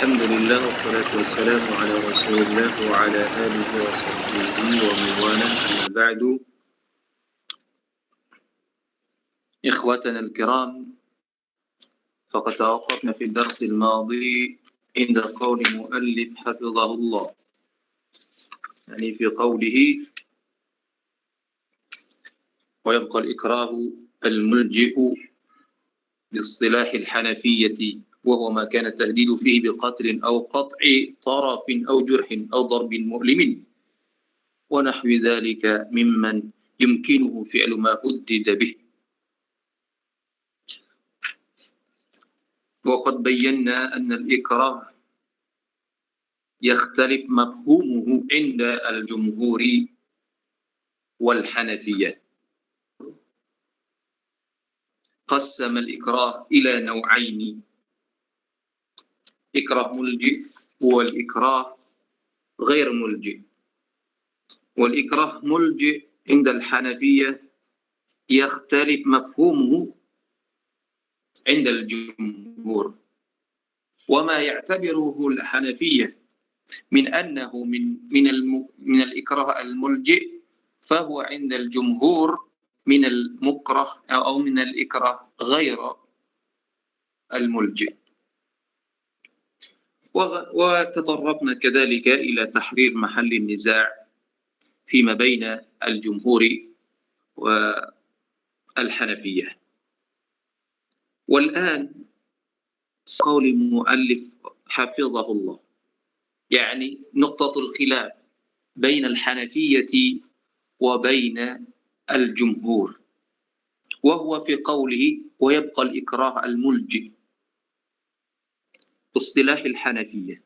الحمد لله والصلاة والسلام على رسول الله وعلى آله وصحبه ومن والاه، أما بعد. إخوتنا الكرام، فقد توقفنا في الدرس الماضي عند قول المؤلف حفظه الله، يعني في قوله: ويبقى الإكراه الملجئ باصطلاح الحنفية، وهو ما كان التهديد فيه بقتل أو قطع طرف أو جرح أو ضرب مؤلم ونحو ذلك ممن يمكنه فعل ما هدد به. وقد بينا أن الإكراه يختلف مفهومه عند الجمهور والحنفية. قسم الإكراه إلى نوعين: إكراه ملجئ والإكراه غير ملجئ. والإكراه ملجئ عند الحنفية يختلف مفهومه عند الجمهور، وما يعتبره الحنفية من أنه من الإكراه الملجئ فهو عند الجمهور من المكره أو من الإكراه غير الملجئ. وتطرقنا كذلك إلى تحرير محل النزاع فيما بين الجمهور والحنفية. والآن قول المؤلف حفظه الله، يعني نقطة الخلاف بين الحنفية وبين الجمهور، وهو في قوله: ويبقى الإكراه الملجئ باصطلاح الحنفية،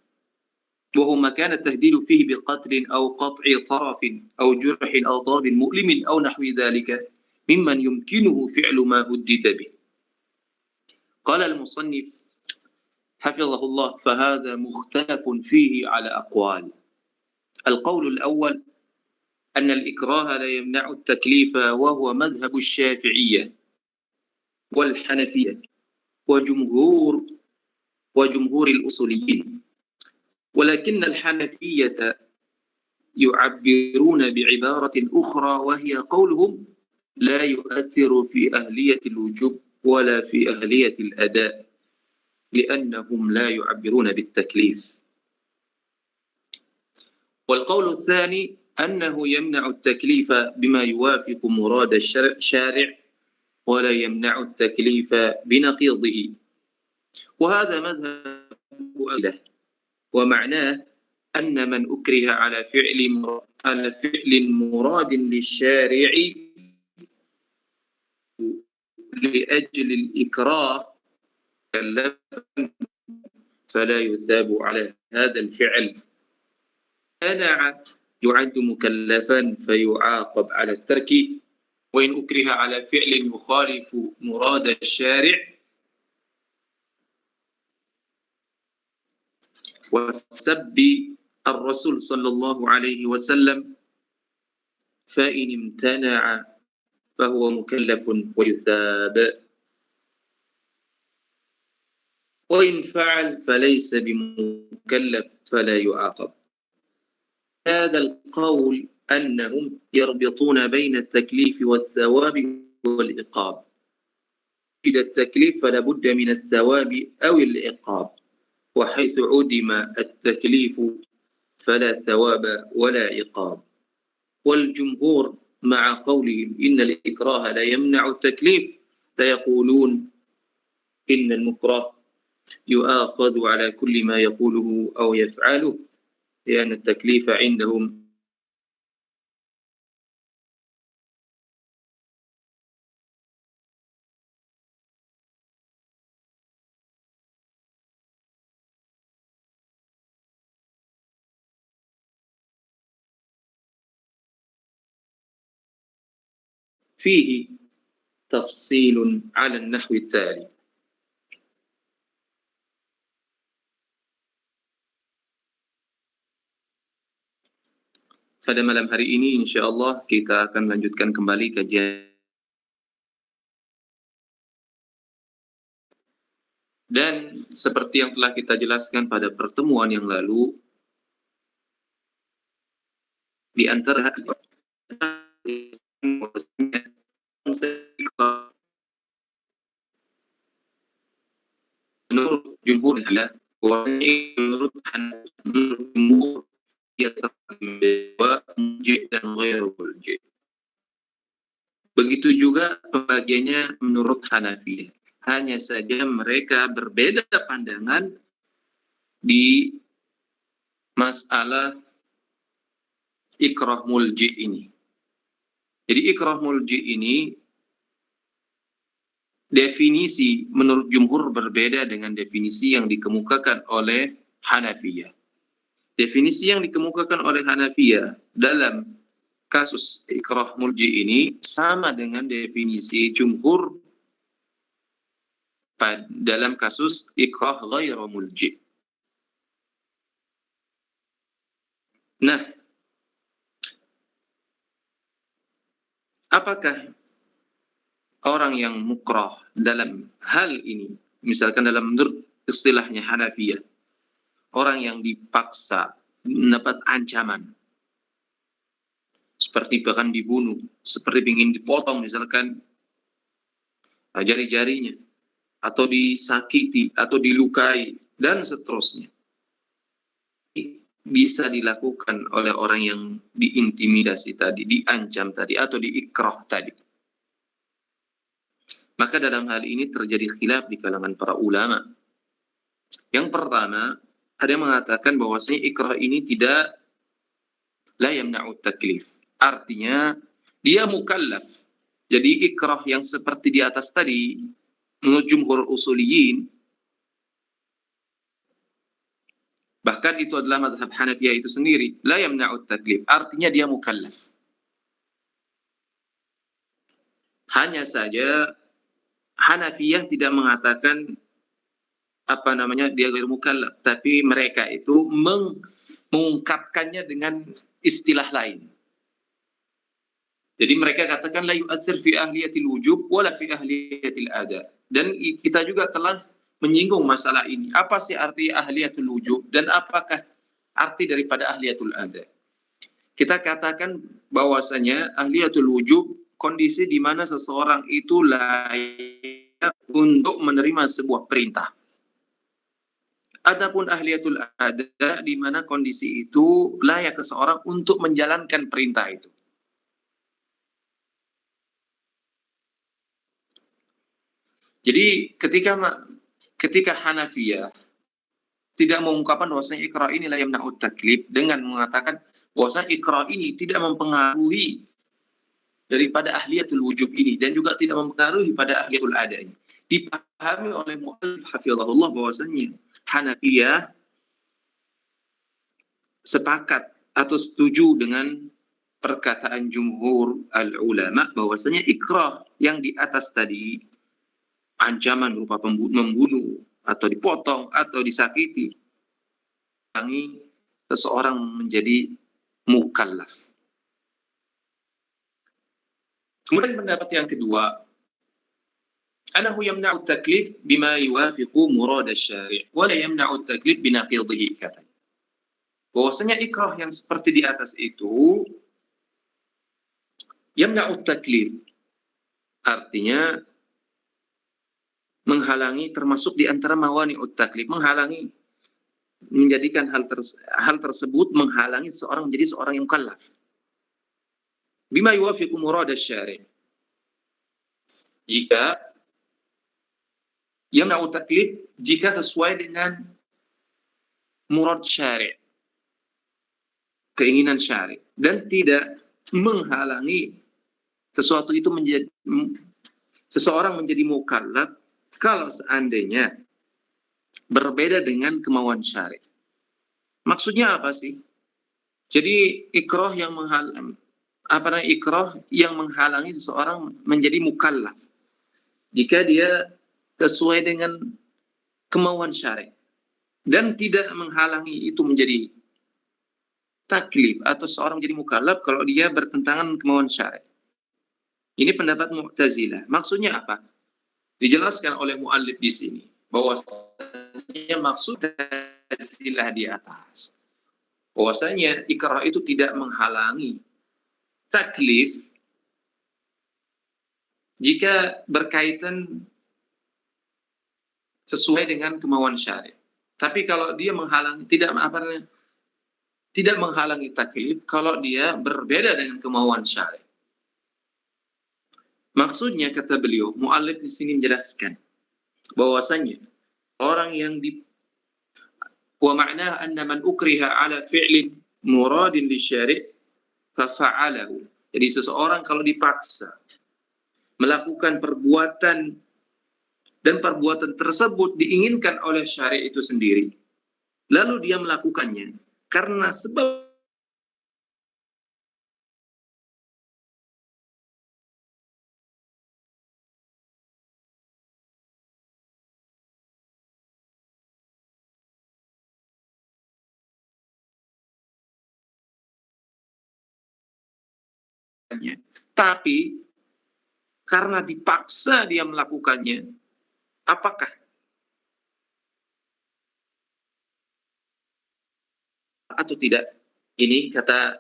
وهو ما كان التهديد فيه بقتل أو قطع طرف أو جرح أو ضرب مؤلم أو نحو ذلك ممن يمكنه فعل ما هدد به. قال المصنف حفظه الله: فهذا مختلف فيه على أقوال. القول الأول أن الإكراه لا يمنع التكليف، وهو مذهب الشافعية والحنفية وجمهور الأصوليين، ولكن الحنفية يعبرون بعبارة أخرى، وهي قولهم: لا يؤثر في أهلية الوجوب ولا في أهلية الأداء، لأنهم لا يعبرون بالتكليف. والقول الثاني أنه يمنع التكليف بما يوافق مراد الشارع، ولا يمنع التكليف بنقيضه، وهذا مذهب أهله. ومعناه أن من أكره على فعل مراد للشارع لأجل الإكراه فلا يثاب على هذا الفعل. منع يعد مكلفا فيعاقب على الترك، وإن أكره على فعل يخالف مراد الشارع وسب الرسول صلى الله عليه وسلم فإن امتنع فهو مكلف ويثاب، وإن فعل فليس بمكلف فلا يعاقب. هذا القول أنهم يربطون بين التكليف والثواب والعقاب. إذا التكليف فلا بد من الثواب أو العقاب، وحيث عدم التكليف فلا ثواب ولا عقاب. والجمهور مع قولهم إن الإكراه لا يمنع التكليف لا يقولون إن المكره يؤاخذ على كل ما يقوله أو يفعله، لأن التكليف عندهم فيه تفصيل على النحو التالي. Pada malam hari ini insya Allah kita akan lanjutkan kembali kajian Dan seperti yang telah kita jelaskan pada pertemuan yang lalu, di antara menurut jumhur adalah menurut jumhur dia terbawa mujib dan ghairu mujib. Begitu juga pembagiannya menurut Hanafiyah. Hanya saja mereka berbeda pandangan di masalah ikrah mulji ini. Jadi ikrah mulji ini definisi menurut jumhur berbeda dengan definisi yang dikemukakan oleh Hanafiyah. Definisi yang dikemukakan oleh Hanafiyah dalam kasus ikrah mulji ini sama dengan definisi jumhur dalam kasus ikrah ghairu mulji. Nah, apakah orang yang mukrah dalam hal ini, misalkan dalam menurut istilahnya Hanafiyah, orang yang dipaksa mendapat ancaman, seperti bahkan dibunuh, seperti ingin dipotong misalkan jari-jarinya, atau disakiti, atau dilukai, dan seterusnya. Bisa dilakukan oleh orang yang diintimidasi tadi, diancam tadi, atau diikrah tadi. Maka dalam hal ini terjadi khilaf di kalangan para ulama. Yang pertama, ada yang mengatakan bahwasanya ikrah ini tidak la yamna'u taklif. Artinya, dia mukallaf. Jadi ikrah yang seperti di atas tadi, menurut jumhur usuliyin, bahkan itu adalah mazhab Hanafiyah itu sendiri, la yamna'u taklif. Artinya dia mukallaf. Hanya saja Hanafiyah tidak mengatakan dia ghairu mukallaf, tapi mereka itu mengungkapkannya dengan istilah lain. Jadi mereka katakan la yu'athir fi ahliyatil wujub wala fi ahliyatil ada. Dan kita juga telah menyinggung masalah ini. Apa sih arti ahliyatul wujub dan apakah arti daripada ahliyatul ada? Kita katakan bahwasanya ahliyatul wujub kondisi di mana seseorang itu layak untuk menerima sebuah perintah. Adapun ahliyatul ada di mana kondisi itu layak seseorang untuk menjalankan perintah itu. Jadi ketika Hanafiyah tidak mengungkapkan bahwasanya ikrah ini la yamna'u taklif dengan mengatakan bahwasanya ikrah ini tidak mempengaruhi daripada ahliyatul wujub ini dan juga tidak mempengaruhi pada ahliyatul ada ini. Dipahami oleh mu'allif hafizahullah bahwasanya Hanafiyah sepakat atau setuju dengan perkataan jumhur al-ulama bahwasanya ikrah yang di atas tadi, ancaman berupa membunuh atau dipotong atau disakiti, seseorang menjadi mukallaf. Kemudian pendapat yang kedua, anahu yamna'u taklif bima yuwafiqu murad asy-syari' wa la yamna'u taklif binaqidhihi, katanya. Bahwasanya ikrah yang seperti di atas itu yamna'u taklif, artinya menghalangi, termasuk di antara mawani'ut taklif, menghalangi, menjadikan hal tersebut menghalangi seorang menjadi seorang yang mukallaf. Bima yuwafiqu murad asy-syari'. Jika yamna'u taklif, jika sesuai dengan murad syari', keinginan syari', dan tidak menghalangi sesuatu itu menjadi seseorang menjadi mukallaf kalau seandainya berbeda dengan kemauan syari'. Maksudnya apa sih? Jadi ikrah yang menghalangi seseorang menjadi mukallaf jika dia sesuai dengan kemauan syari' dan tidak menghalangi itu menjadi taklif atau seorang menjadi mukallaf kalau dia bertentangan kemauan syari'. Ini pendapat Mu'tazilah. Maksudnya apa? Dijelaskan oleh muallif di sini bahwasanya maksud Mu'tazilah di atas, bahwasanya ikrah itu tidak menghalangi taklif jika berkaitan sesuai dengan kemauan syariat. Tapi kalau dia menghalangi, tidak menghalangi taklif kalau dia berbeda dengan kemauan syariat. Maksudnya, kata beliau, mu'allif di sini menjelaskan bahwasanya orang yang wa ma'na anna man ukriha ala fi'lin muradin lisyari' fa fa'alahu. Jadi seseorang kalau dipaksa melakukan perbuatan dan perbuatan tersebut diinginkan oleh syariat itu sendiri, lalu dia melakukannya karena sebab tapi karena dipaksa dia melakukannya, apakah atau tidak? Ini kata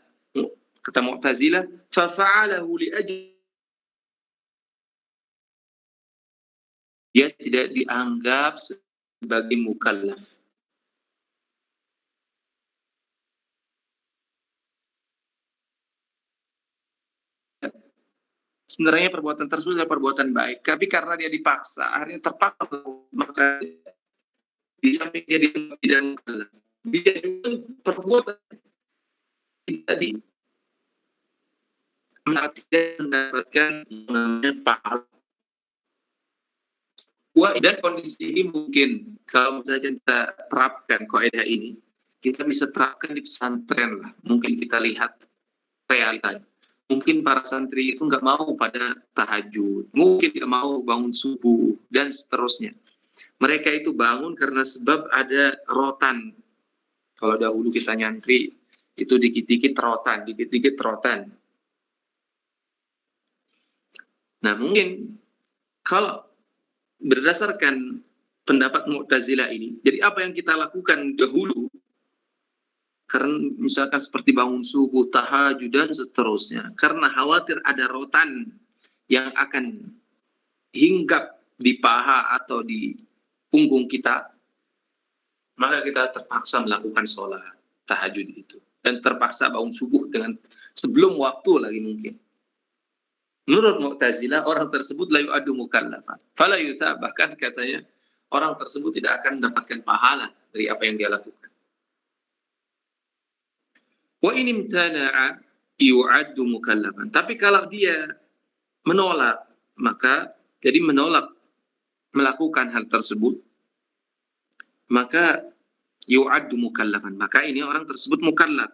Mu'tazilah, fa fa'alahu li ajli, dia tidak dianggap sebagai mukallaf. Sebenarnya perbuatan tersebut adalah perbuatan baik, tapi karena dia dipaksa, akhirnya terpaksa, maka di samping dia tidak mukallaf, dia juga perbuatan tidak mendapatkan namanya pahala. Dan kondisi ini mungkin kalau misalnya kita terapkan kaidah ini, kita bisa terapkan di pesantren lah. Mungkin kita lihat realitanya. Mungkin para santri itu nggak mau pada tahajud, mungkin nggak mau bangun subuh, dan seterusnya. Mereka itu bangun karena sebab ada rotan. Kalau dahulu kita nyantri, itu dikit-dikit rotan, dikit-dikit rotan. Nah, mungkin kalau berdasarkan pendapat Mu'tazilah ini, jadi apa yang kita lakukan dahulu, karena misalkan seperti bangun subuh, tahajud, dan seterusnya, karena khawatir ada rotan yang akan hinggap di paha atau di punggung kita, maka kita terpaksa melakukan sholat tahajud itu, dan terpaksa bangun subuh dengan sebelum waktu lagi mungkin. Menurut Mu'tazilah, orang tersebut la yu'addu mukallafan fala yusab, bahkan katanya orang tersebut tidak akan mendapatkan pahala dari apa yang dia lakukan. Wa in imtana'a yu'addu mukallafan, tapi kalau dia menolak, maka jadi menolak melakukan hal tersebut, maka yu'addu mukallafan, maka ini orang tersebut mukallaf.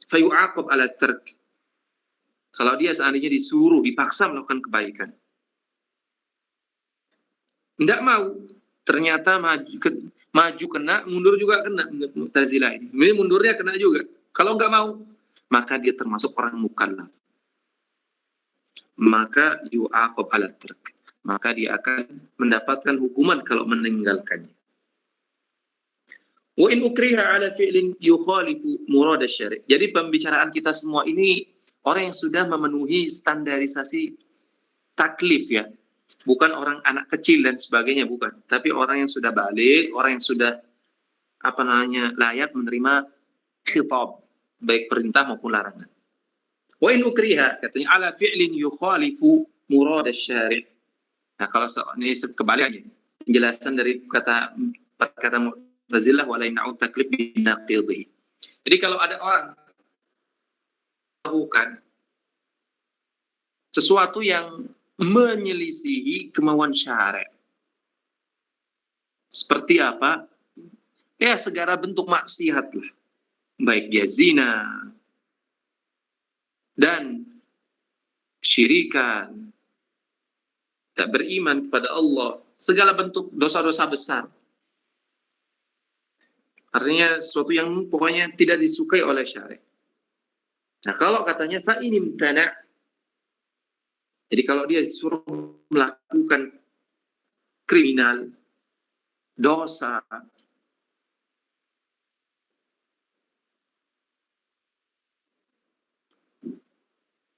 Fa yu'aqab ala tark, kalau dia seandainya disuruh, dipaksa melakukan kebaikan, tidak mau, ternyata maju kena, mundur juga kena. Menurut Mu'tazilah ini mundurnya kena juga. Kalau nggak mau, maka dia termasuk orang mukallaf. Maka yu'aqab ala tark, maka dia akan mendapatkan hukuman kalau meninggalkannya. Wa in ukriha ala fi'lin yukhalifu murad asy-syari'. Jadi pembicaraan kita semua ini orang yang sudah memenuhi standarisasi taklif, ya. Bukan orang anak kecil dan sebagainya, bukan. Tapi orang yang sudah balik, orang yang sudah layak menerima khitab, baik perintah maupun larangan. Wa in ukriha, katanya, ala fi'lin yukhalifu murad asy-syari'. Nah, kalau ini kebalikannya, penjelasan dari kata Mu'tazilah, wala ina'ud taklif binaqidhi. Jadi kalau ada orang melakukan sesuatu yang menyelisihi kemauan syariat, seperti apa? Ya, segala bentuk maksiat lah, baik dia zina dan syirikan, tak beriman kepada Allah, segala bentuk dosa-dosa besar. Artinya sesuatu yang pokoknya tidak disukai oleh syariat. Nah, kalau katanya fa in imtana', jadi kalau dia disuruh melakukan kriminal, dosa,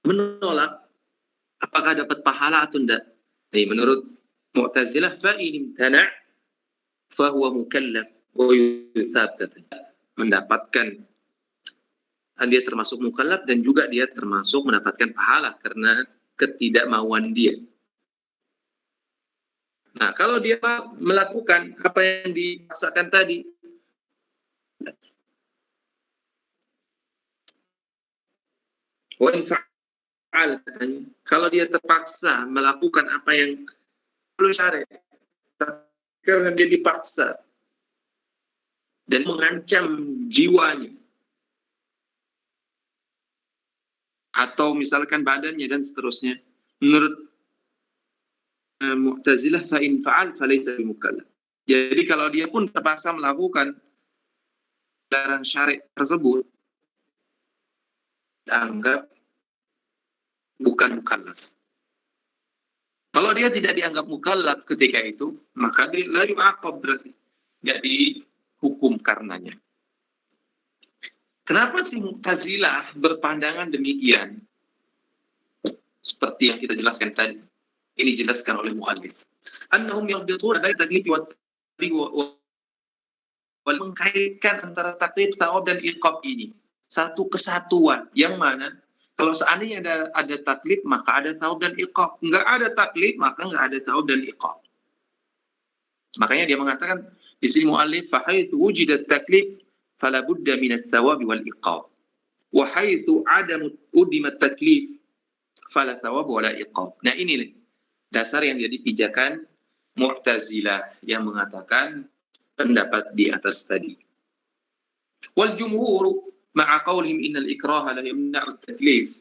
menolak apakah dapat pahala atau tidak. Jadi menurut Mu'tazilah fa in imtana' fa huwa mukallaf wa yusab, katanya. Mendapatkan, dia termasuk mukallaf dan juga dia termasuk mendapatkan pahala karena ketidakmauan dia. Nah, kalau dia melakukan apa yang dipaksakan tadi, wa in fa'al, kalau dia terpaksa melakukan apa yang perlu syariat, karena dia dipaksa dan mengancam jiwanya atau misalkan badannya dan seterusnya, menurut Mu'tazilah fa in fa'al falaysa bimukallaf. Jadi kalau dia pun terpaksa melakukan larang syari tersebut, dianggap bukan mukallaf. Kalau dia tidak dianggap mukallaf ketika itu, maka dia la yu'aqab, berarti jadi hukum karenanya. Kenapa sih Mu'tazilah berpandangan demikian? Seperti yang kita jelaskan tadi. Ini dijelaskan oleh mu'allif. Annahum yardituna baina taklif wal mengkaitkan antara taklif, sawab dan iqab ini. Satu kesatuan yang mana kalau seandainya ada taklif maka ada sawab dan iqab. Enggak ada taklif maka enggak ada sawab dan iqab. Makanya dia mengatakan di sini mu'allif fa haitsu wujida taklif fala budda min as-sawab wal iqab. Wa haitsu adam udima taklif fala thawab wala iqab. Nah, ini dasar yang jadi pijakan Mu'tazilah yang mengatakan pendapat di atas tadi. Wal jumhur ma'a qaulihim innal ikraha la yamna'u at-taklif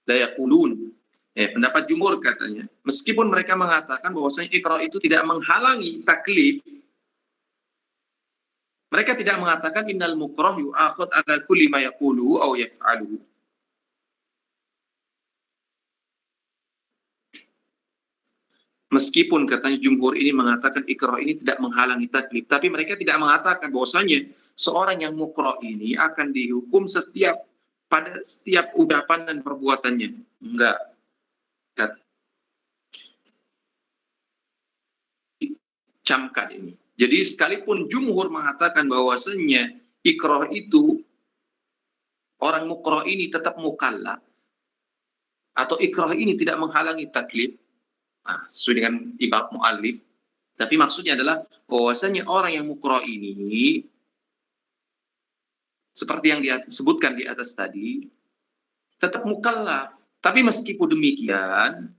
la yaqulun. Pendapat jumhur katanya, meskipun mereka mengatakan bahwasanya ikrah itu tidak menghalangi taklif, mereka tidak mengatakan innal mukrah yu'akhad ala kulli ma yaquluhu aw yaf'aluhu. Meskipun katanya jumhur ini mengatakan ikrah ini tidak menghalangi taklif, tapi mereka tidak mengatakan bahwasanya seorang yang mukrah ini akan dihukum pada setiap ucapan dan perbuatannya. Enggak. Camkan ini. Jadi sekalipun jumhur mengatakan bahwasanya ikrah itu orang mukrah ini tetap mukallaf atau ikrah ini tidak menghalangi taklif, sesuai dengan ibarat mu'allif, tapi maksudnya adalah bahwasanya orang yang mukrah ini seperti yang disebutkan di atas tadi tetap mukallaf, tapi meskipun demikian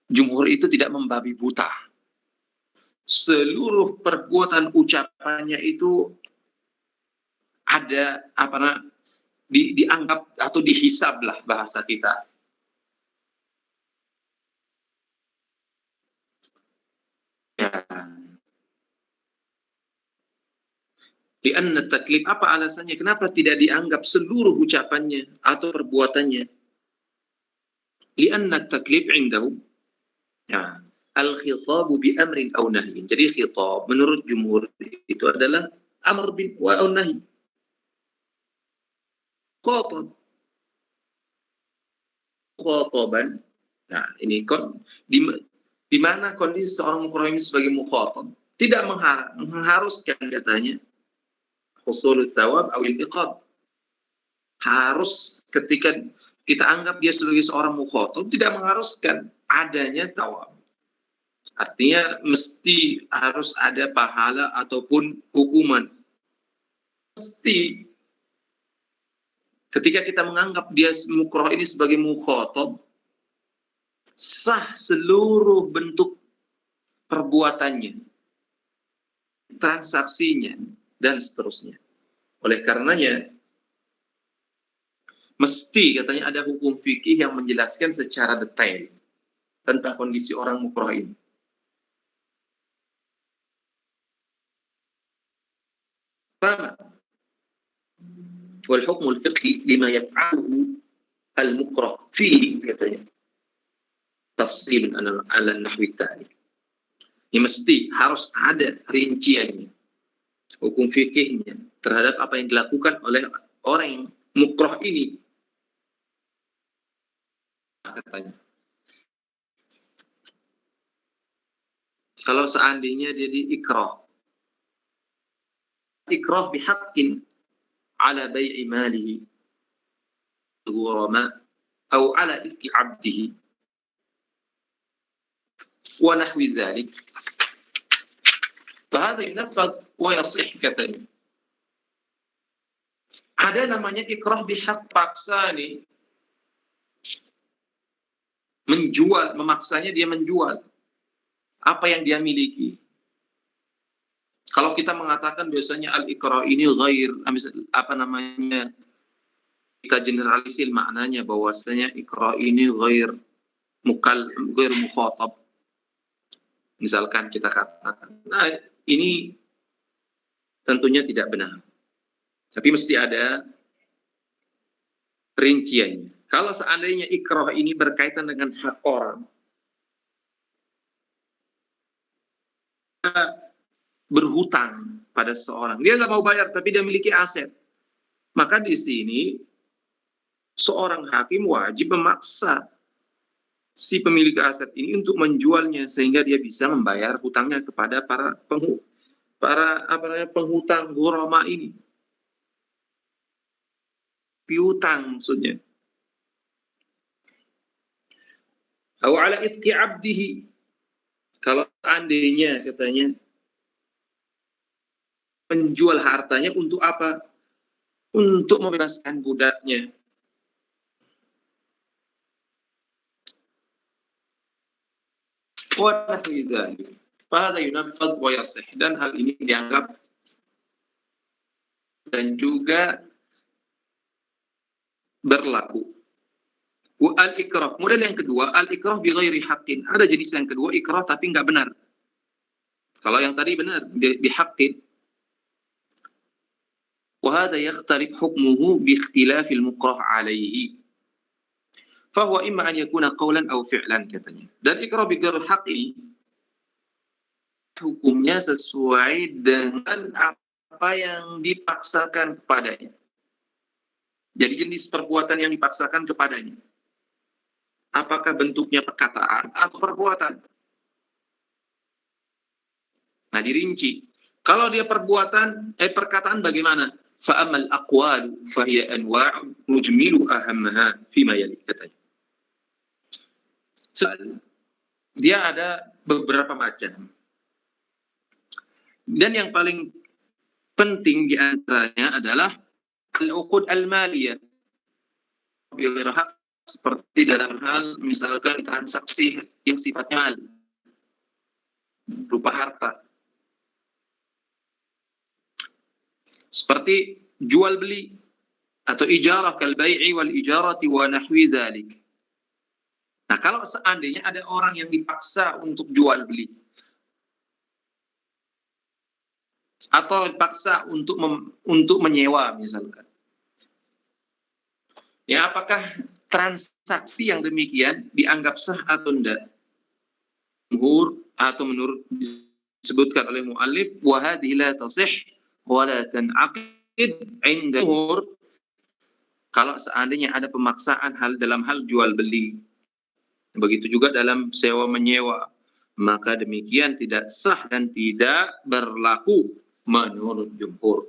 jumhur itu tidak membabi buta. Seluruh perbuatan ucapannya itu ada dianggap atau dihisab lah bahasa kita. Ya. Lianna taklif, apa alasannya? Kenapa tidak dianggap seluruh ucapannya atau perbuatannya? Lianna taklif indahum, ya, al-khitabu bi amrin aw nahyin. Jadi khitab menurut jumhur itu adalah amr bin wa aw nahy. Khataban. Nah, ini di mana kondisi seorang mukrah ini sebagai mukhatab tidak mengharuskan katanya husulul thawab aw iqab. Harus ketika kita anggap dia sebagai seorang mukhatab tidak mengharuskan adanya thawab. Artinya mesti harus ada pahala ataupun hukuman. Mesti ketika kita menganggap dia mukrah ini sebagai mukhatab, sah seluruh bentuk perbuatannya, transaksinya, dan seterusnya. Oleh karenanya, mesti katanya ada hukum fikih yang menjelaskan secara detail tentang kondisi orang mukrah ini. Pertama, wal hukmul fiqhi lima yaf'aluhu al-mukrah fihi, katanya. tafsil ala nahwi tali. Ini mesti harus ada rinciannya, hukum fikihnya terhadap apa yang dilakukan oleh orang yang mukroh ini. Katanya, kalau seandainya dia diikrah bihaqqin ala bai'i malihi ghurama atau ala itqi 'abdihi wa nahwi dzalik, fahadha yunaffadh wa yasih katanya. Ada namanya ikrah bihaq, paksa nih, menjual, memaksanya dia menjual apa yang dia miliki. Kalau kita mengatakan biasanya al-ikrah ini ghair, apa namanya, kita generalisir maknanya bahwasanya ikrah ini ghair mukhatab. Misalkan kita katakan, nah ini tentunya tidak benar. Tapi mesti ada rinciannya. Kalau seandainya ikrah ini berkaitan dengan hak orang, berhutang pada seseorang, dia nggak mau bayar tapi dia memiliki aset, maka di sini seorang hakim wajib memaksa si pemilik aset ini untuk menjualnya sehingga dia bisa membayar hutangnya kepada para penghutang ghurama ini. Piutang maksudnya. Aw ala itqi 'abdihi. Kalau seandainya katanya menjual hartanya untuk apa? Untuk membebaskan budaknya. Wa nahwi dzalik. Fahadha yunaffadh wa yasih, dan hal ini dianggap dan juga berlaku. Al-ikrah. Kemudian yang kedua, al-ikrah bi ghairi haqqin. Ada jenis yang kedua, ikrah tapi enggak benar. Kalau yang tadi benar, bi haqqin. Wa hadha yakhtalif hukmuhu bi ikhtilafil mukrah alaihi. Fahuwa imma an yakuna qawlan aw fi'lan katanya. Dan ikrah bi ghairi haqqin hukumnya sesuai dengan apa yang dipaksakan kepadanya. Jadi jenis perbuatan yang dipaksakan kepadanya. Apakah bentuknya perkataan atau perbuatan? Nah, dirinci. Kalau dia perkataan bagaimana? Fa'amal aqwalu fahiya anwa'u nujmilu ahammaha fima yali katanya. Dia ada beberapa macam. Dan yang paling penting di antaranya adalah al-uqud al-maliyah. Seperti dalam hal misalkan transaksi yang sifatnya mal, berupa harta. Seperti jual beli atau ijarah, kal bai'i wal ijarati wa nahwi dzalik. Nah, kalau seandainya ada orang yang dipaksa untuk jual beli atau dipaksa untuk menyewa misalkan. Ya, apakah transaksi yang demikian dianggap sah atau tidak? Atau menurut disebutkan oleh muallif, wa hadhihi la tasih wa la tan'aqid 'inda jumhur. Kalau seandainya ada pemaksaan dalam hal jual beli, begitu juga dalam sewa menyewa, maka demikian tidak sah dan tidak berlaku menurut jumhur.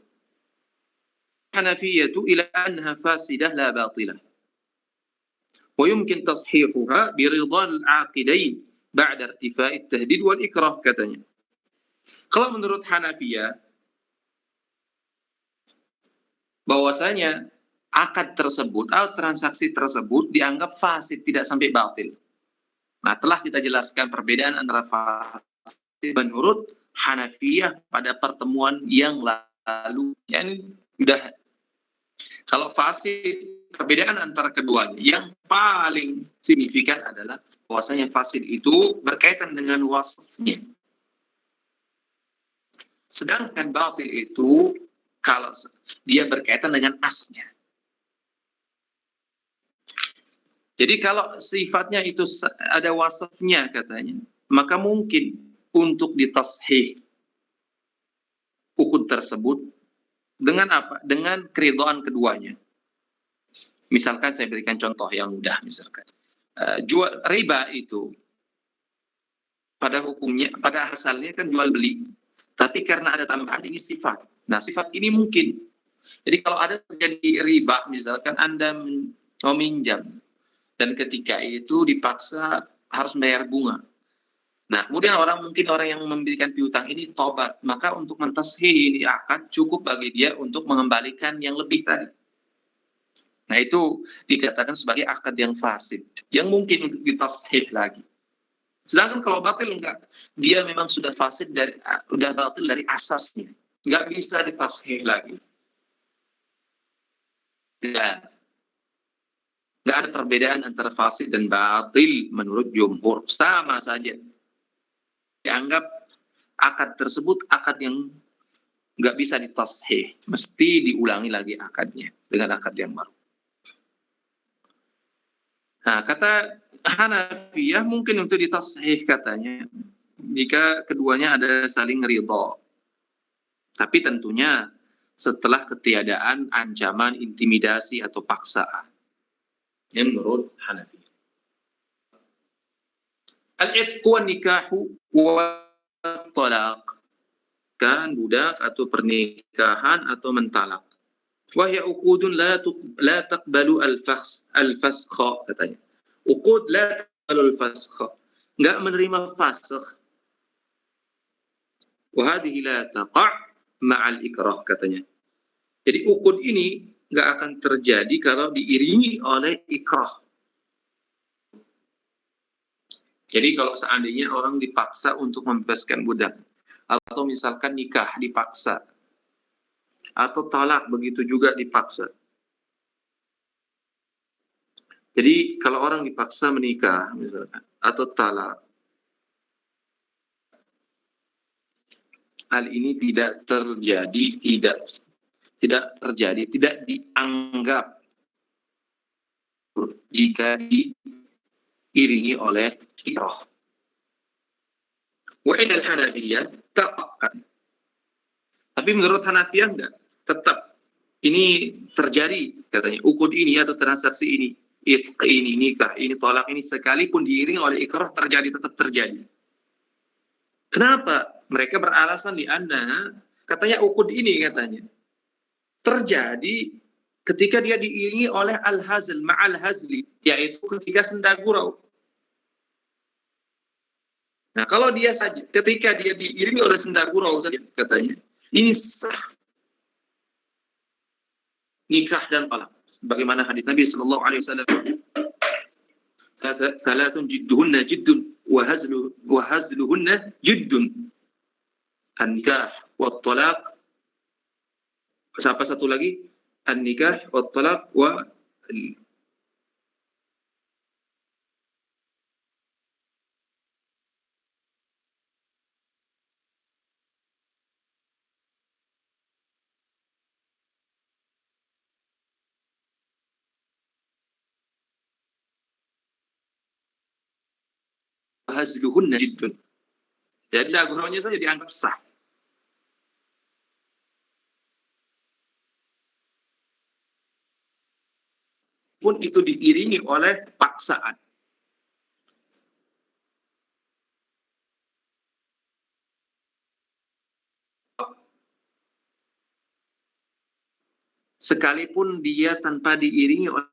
Hanafiyatu ila anha fasidah la batilah. Wa yumkin tashihuha bi ridha al-aqidain ba'da irtifa'i at-tahdid wal ikrah katanya. Kalau menurut Hanafiyah bahwasanya akad tersebut atau transaksi tersebut dianggap fasid, tidak sampai batil. Nah, telah kita jelaskan perbedaan antara fasid menurut Hanafiyah pada pertemuan yang lalu. Yani sudah. Kalau fasid, perbedaan antara keduanya yang paling signifikan adalah bahwasanya fasid itu berkaitan dengan wasfnya. Sedangkan batil itu kalau dia berkaitan dengan asnya. Jadi kalau sifatnya itu ada wasafnya katanya, maka mungkin untuk ditashih ukud tersebut dengan apa? Dengan keridhaan keduanya. Misalkan saya berikan contoh yang mudah misalkan. Jual riba itu pada hukumnya, pada asalnya kan jual beli. Tapi karena ada tambahan ini sifat. Nah, sifat ini mungkin. Jadi kalau ada terjadi riba, misalkan Anda meminjam, dan ketika itu dipaksa harus bayar bunga. Nah, kemudian mungkin orang yang memberikan piutang ini tobat, maka untuk mentashih ini akad cukup bagi dia untuk mengembalikan yang lebih tadi. Nah, itu dikatakan sebagai akad yang fasid, yang mungkin untuk ditashih lagi. Sedangkan kalau batil enggak, dia memang sudah fasid sudah batil dari asasnya, enggak bisa ditashih lagi. Ya, enggak ada perbedaan antara fasid dan batil menurut jumhur, sama saja. Dianggap akad tersebut akad yang nggak bisa ditashih, mesti diulangi lagi akadnya dengan akad yang baru. Nah, kata Hanafiyah mungkin untuk ditashih katanya jika keduanya ada saling ridha. Tapi tentunya setelah ketiadaan ancaman intimidasi atau paksaan. Yang menurut Hanafiyah. Al-'itq wan nikahu wa talaq. Kan budak atau pernikahan atau mentalak. Wahya uqudun la taqbalu al-fasakha katanya. Uqud la taqbalu al-fasakha. Enggak menerima fasakh. Wa hadhihi la taqa' ma'al ikrah katanya. Jadi uqud ini enggak akan terjadi kalau diiringi oleh ikrah. Jadi kalau seandainya orang dipaksa untuk membebaskan budak atau misalkan nikah dipaksa atau talak begitu juga dipaksa. Jadi kalau orang dipaksa menikah misalkan atau talak, hal ini tidak terjadi, tidak dianggap jika diiringi oleh ikrah. Wa inal Hanafiyah taqaqqan. Tapi menurut Hanafiyah enggak, tetap ini terjadi katanya. Ukud ini atau transaksi ini, itq ini, nikah ini, tolak ini sekalipun diiringi oleh ikrah tetap terjadi. Kenapa? Mereka beralasan di anna katanya ukud ini katanya terjadi ketika dia diiringi oleh al-hazl ma'al hazli, yaitu ketika senda gurau. Nah, kalau dia saja ketika dia diiringi oleh senda gurau saja katanya, ini sah nikah dan talak. Bagaimana hadis Nabi sallallahu alaihi wasallam, "Salasun jidduhunna jiddun wa hazluhunna jiddun." An-nikah wa talaq. Siapa satu lagi? An-nikah wa talaq wa hazluhunna jiddun. Jadi saguraunya saja dianggap sah. Pun itu diiringi oleh paksaan. Sekalipun dia tanpa diiringi oleh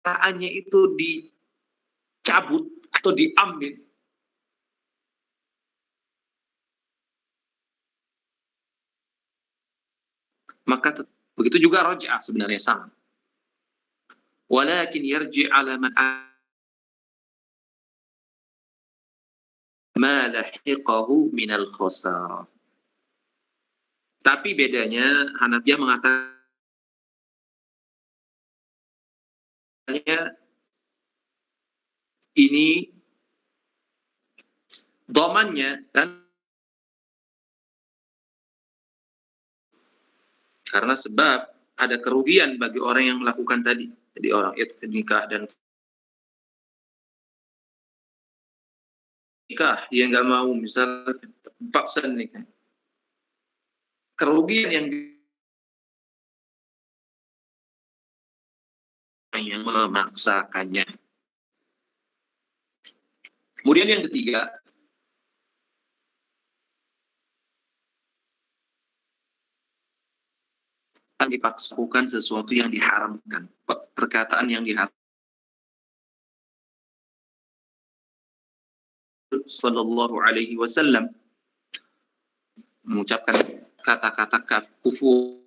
taannya itu dicabut atau diambil, maka begitu juga raj'ah sebenarnya sama. Walakin yarji' ala man ma lahiqahu minal khasarah. Tapi bedanya Hanafiyah mengatakan ini domannya kan karena sebab ada kerugian bagi orang yang melakukan tadi. Jadi orang itu nikah dan nikah, dia nggak mau, misalnya paksa nikah. Kerugian yang memaksakannya. Kemudian yang ketiga, dipaksa lakukan sesuatu yang diharamkan, perkataan yang diharamkan. Sallallahu alaihi wasallam mengucapkan kata-kata kufur,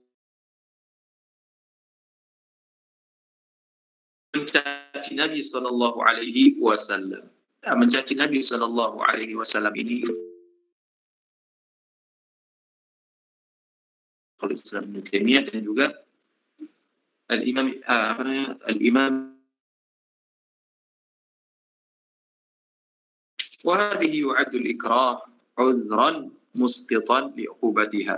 mencaci Nabi sallallahu alaihi wasallam. Mencaci Nabi sallallahu alaihi wasallam ini kalau Islam Ibnu Taimiyah dan juga Al-Imam وهذه يعد الإكراه عذرا مسقطا لعقوبتها.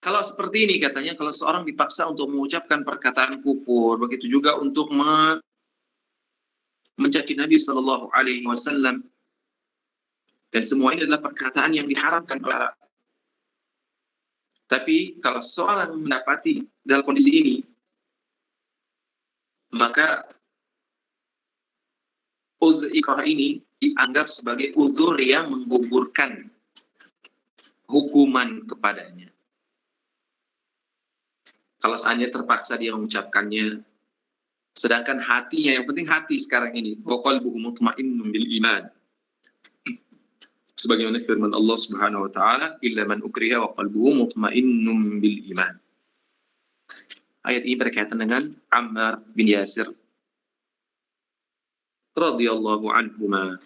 Kalau seperti ini katanya, kalau seorang dipaksa untuk mengucapkan perkataan kufur, begitu juga untuk mencaci Nabi Shallallahu Alaihi Wasallam, dan semua ini adalah perkataan yang diharamkan oleh Arab. Tapi kalau seorang mendapati dalam kondisi ini, maka uzur ikrah ini dianggap sebagai uzur yang menggugurkan hukuman kepadanya. Kalau seandainya terpaksa dia mengucapkannya, sedangkan hatinya, yang penting hati sekarang ini, wa qalbuhu mutmainnun bil iman. Sebagaimana firman Allah Subhanahu wa taala, illa man ukriha wa qalbuhu mutmainnun bil iman. Ayat ini berkaitan dengan Ammar bin Yasir radhiyallahu anhuma.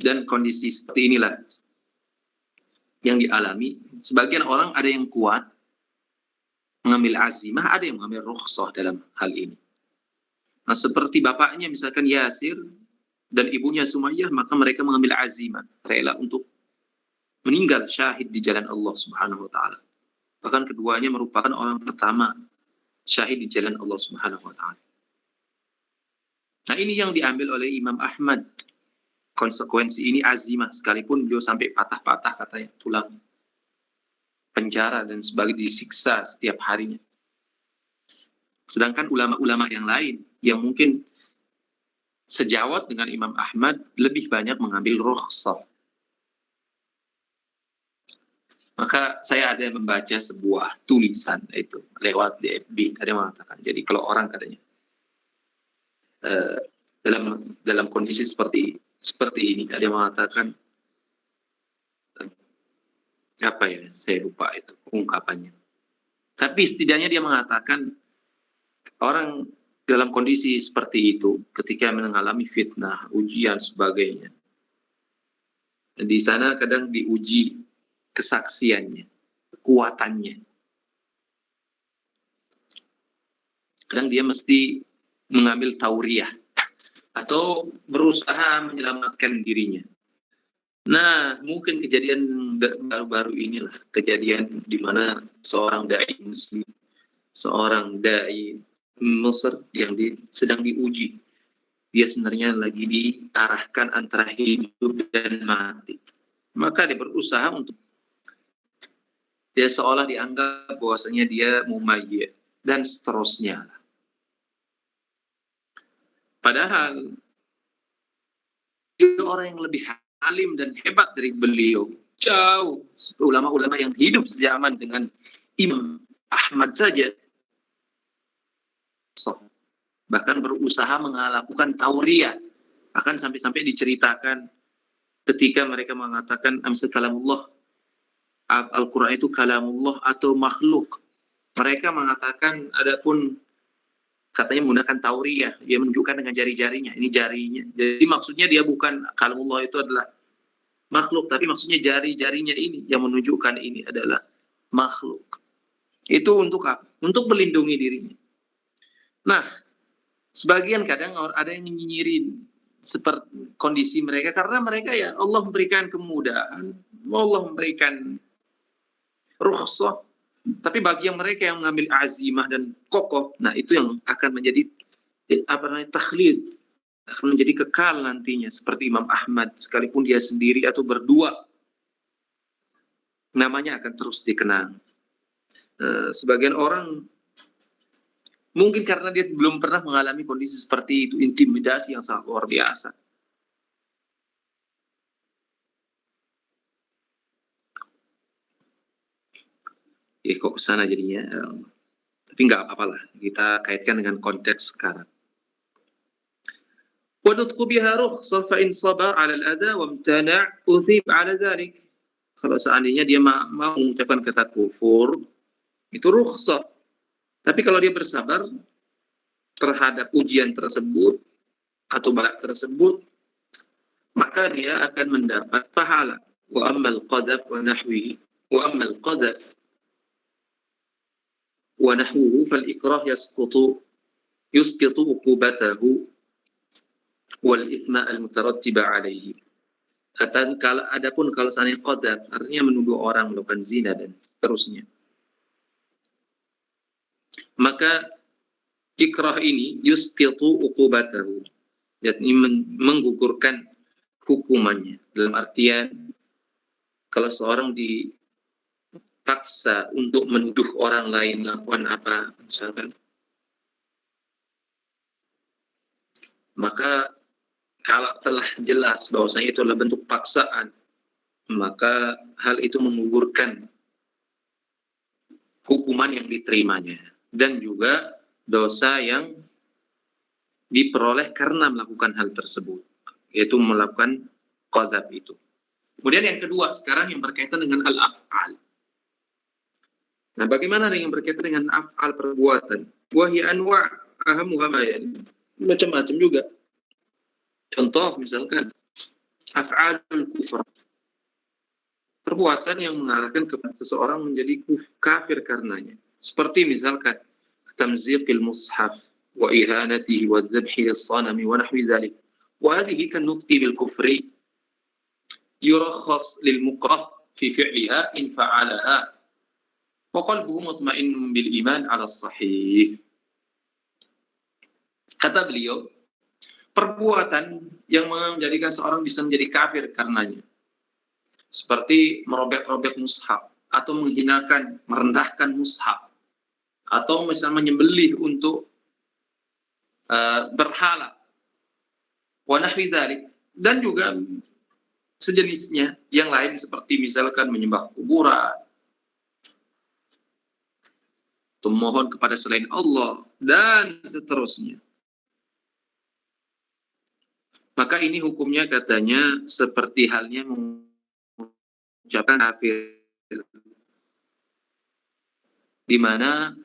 Dan kondisi seperti inilah yang dialami sebagian orang. Ada yang kuat mengambil azimah, ada yang mengambil rukhsah dalam hal ini. Nah, seperti bapaknya misalkan Yasir dan ibunya Sumayyah, maka mereka mengambil azimah, rela untuk meninggal syahid di jalan Allah Subhanahu wa taala. Bahkan keduanya merupakan orang pertama syahid di jalan Allah Subhanahu wa taala. Nah, ini yang diambil oleh Imam Ahmad. Konsekuensi ini azimah, sekalipun beliau sampai patah-patah katanya tulang, penjara dan sebagainya, disiksa setiap harinya. Sedangkan ulama-ulama yang lain yang mungkin sejawat dengan Imam Ahmad lebih banyak mengambil rukhsah. Maka saya ada membaca sebuah tulisan itu lewat di FB, ada yang mengatakan, jadi kalau orang katanya dalam kondisi seperti ini, ada yang mengatakan apa ya, saya lupa itu ungkapannya. Tapi setidaknya dia mengatakan orang dalam kondisi seperti itu, ketika mengalami fitnah, ujian, sebagainya, di sana kadang diuji kesaksiannya, kekuatannya. Kadang dia mesti mengambil tauriah atau berusaha menyelamatkan dirinya. Nah, mungkin kejadian baru-baru inilah kejadian di mana seorang dai muslim, seorang dai Mesir yang sedang diuji. Dia sebenarnya lagi diarahkan antara hidup dan mati. Maka dia berusaha untuk, dia seolah dianggap bahwasanya dia mumayyid dan seterusnya. Padahal dia orang yang lebih alim dan hebat dari beliau. Jauh ulama-ulama yang hidup sejaman dengan Imam Ahmad saja, bahkan berusaha melakukan tauriah. Bahkan sampai-sampai diceritakan ketika mereka mengatakan amsal kalamullah, Al-Quran itu kalamullah atau makhluk. Mereka mengatakan, adapun katanya menggunakan tauriah, dia menunjukkan dengan jari-jarinya, ini jarinya. Jadi maksudnya dia bukan kalamullah itu adalah makhluk, tapi maksudnya jari-jarinya ini yang menunjukkan ini adalah makhluk. Itu untuk apa? Untuk melindungi dirinya. Nah, sebagian kadang ada yang nyinyirin seperti kondisi mereka, karena mereka ya Allah memberikan kemudahan, Allah memberikan rukhsah, tapi bagi yang mereka yang mengambil azimah dan kokoh, nah itu yang akan menjadi takhlid, akan menjadi kekal nantinya, seperti Imam Ahmad, sekalipun dia sendiri atau berdua, namanya akan terus dikenang. Sebagian orang mungkin karena dia belum pernah mengalami kondisi seperti itu, intimidasi yang sangat luar biasa. Kok kesana jadinya, tapi nggak apa-apa lah, kita kaitkan dengan konteks sekarang. وَنُطْقُ بِهَا رُخْصَةً فَإِنْ صَبَرَ عَلَى الْأَذَى وَامْتَنَعَ أُثِيبَ عَلَى ذَلِكَ. Kalau seandainya dia mau mengucapkan kata kufur, itu rukhsah. Tapi kalau dia bersabar terhadap ujian tersebut atau balak tersebut, maka dia akan mendapat pahala. Wa ammal qadhaf wa nahwihi, wa ammal qadhaf wa nahwuhu fal ikrah yusqitu uqubatahu wal ithma al mutarattiba alaihi. Adapun kalau seandainya qadhaf, artinya menuduh orang melakukan zina dan seterusnya, maka ikrah ini yusqitu uqubatahu, yakni menggugurkan hukumannya. Dalam artian, kalau seorang dipaksa untuk menuduh orang lain melakukan apa, misalkan, maka kalau telah jelas bahwasanya itu adalah bentuk paksaan, maka hal itu menggugurkan hukuman yang diterimanya dan juga dosa yang diperoleh karena melakukan hal tersebut, yaitu melakukan qadzaf itu. Kemudian yang kedua sekarang yang berkaitan dengan al-af'al. Nah, bagaimana yang berkaitan dengan af'al perbuatan? Wahya anwa' ahamuha ma yani. Macam-macam juga. Contoh misalkan af'alul kufur. Perbuatan yang mengarahkan kepada seseorang menjadi kafir karenanya. Seperti misalkan tamziqil mushaf wa ihanatihi wa dzabhi lis-sanami wa nahwi dzalik. Wa hadhihi kan nutqi bil kufri yurakhas lil mukrah fi fi'liha in fa'alaha wa qalbuhu mutma'innun bil iman 'ala as-sahih. Kata beliau, perbuatan yang menjadikan seorang bisa menjadi kafir karenanya, seperti merobek-robek mushaf, atau menghinakan, merendahkan mushaf, atau misalnya menyembelih untuk berhala, wa nahwi dzalik, dan juga sejenisnya yang lain, seperti misalkan menyembah kuburan, atau memohon kepada selain Allah, dan seterusnya. Maka ini hukumnya katanya seperti halnya mengucapkan kafir, di mana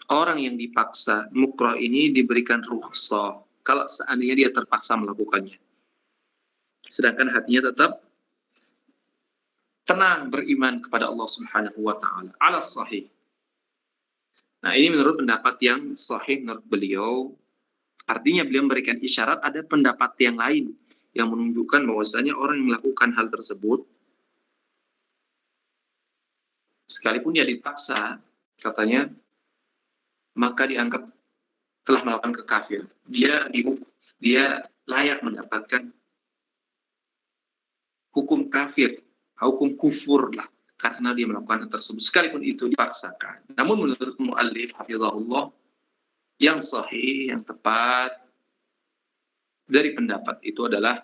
orang yang dipaksa mukrah ini diberikan rukhsah kalau seandainya dia terpaksa melakukannya, sedangkan hatinya tetap tenang beriman kepada Allah Subhanahu wa taala, ala sahih. Nah, ini menurut pendapat yang sahih menurut beliau. Artinya beliau memberikan isyarat ada pendapat yang lain yang menunjukkan bahwasanya orang yang melakukan hal tersebut, sekalipun dia dipaksa, katanya, maka dianggap telah melakukan kekafir. Dia layak mendapatkan hukum kafir, hukum kufur lah, karena dia melakukan hal tersebut, sekalipun itu dipaksakan. Namun menurut mu'allif hafizahullah, yang sahih, yang tepat dari pendapat itu adalah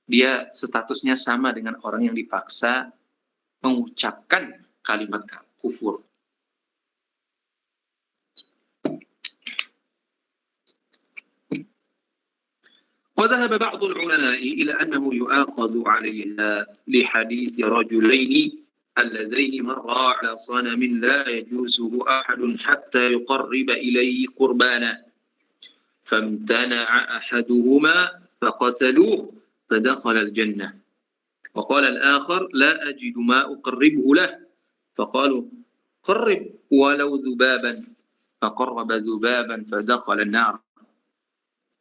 dia statusnya sama dengan orang yang dipaksa mengucapkan kalimat kufur. وذهب بعض العلماء إلى أنه يؤاخذ عليها لحديث رجلين اللذين مرا على صنم لا يجوزه أحد حتى يقرب إليه قربانا فامتنع أحدهما فقتلوه فدخل الجنة وقال الآخر لا أجد ما أقربه له فقالوا قرب ولو ذبابا فقرب ذبابا فدخل النار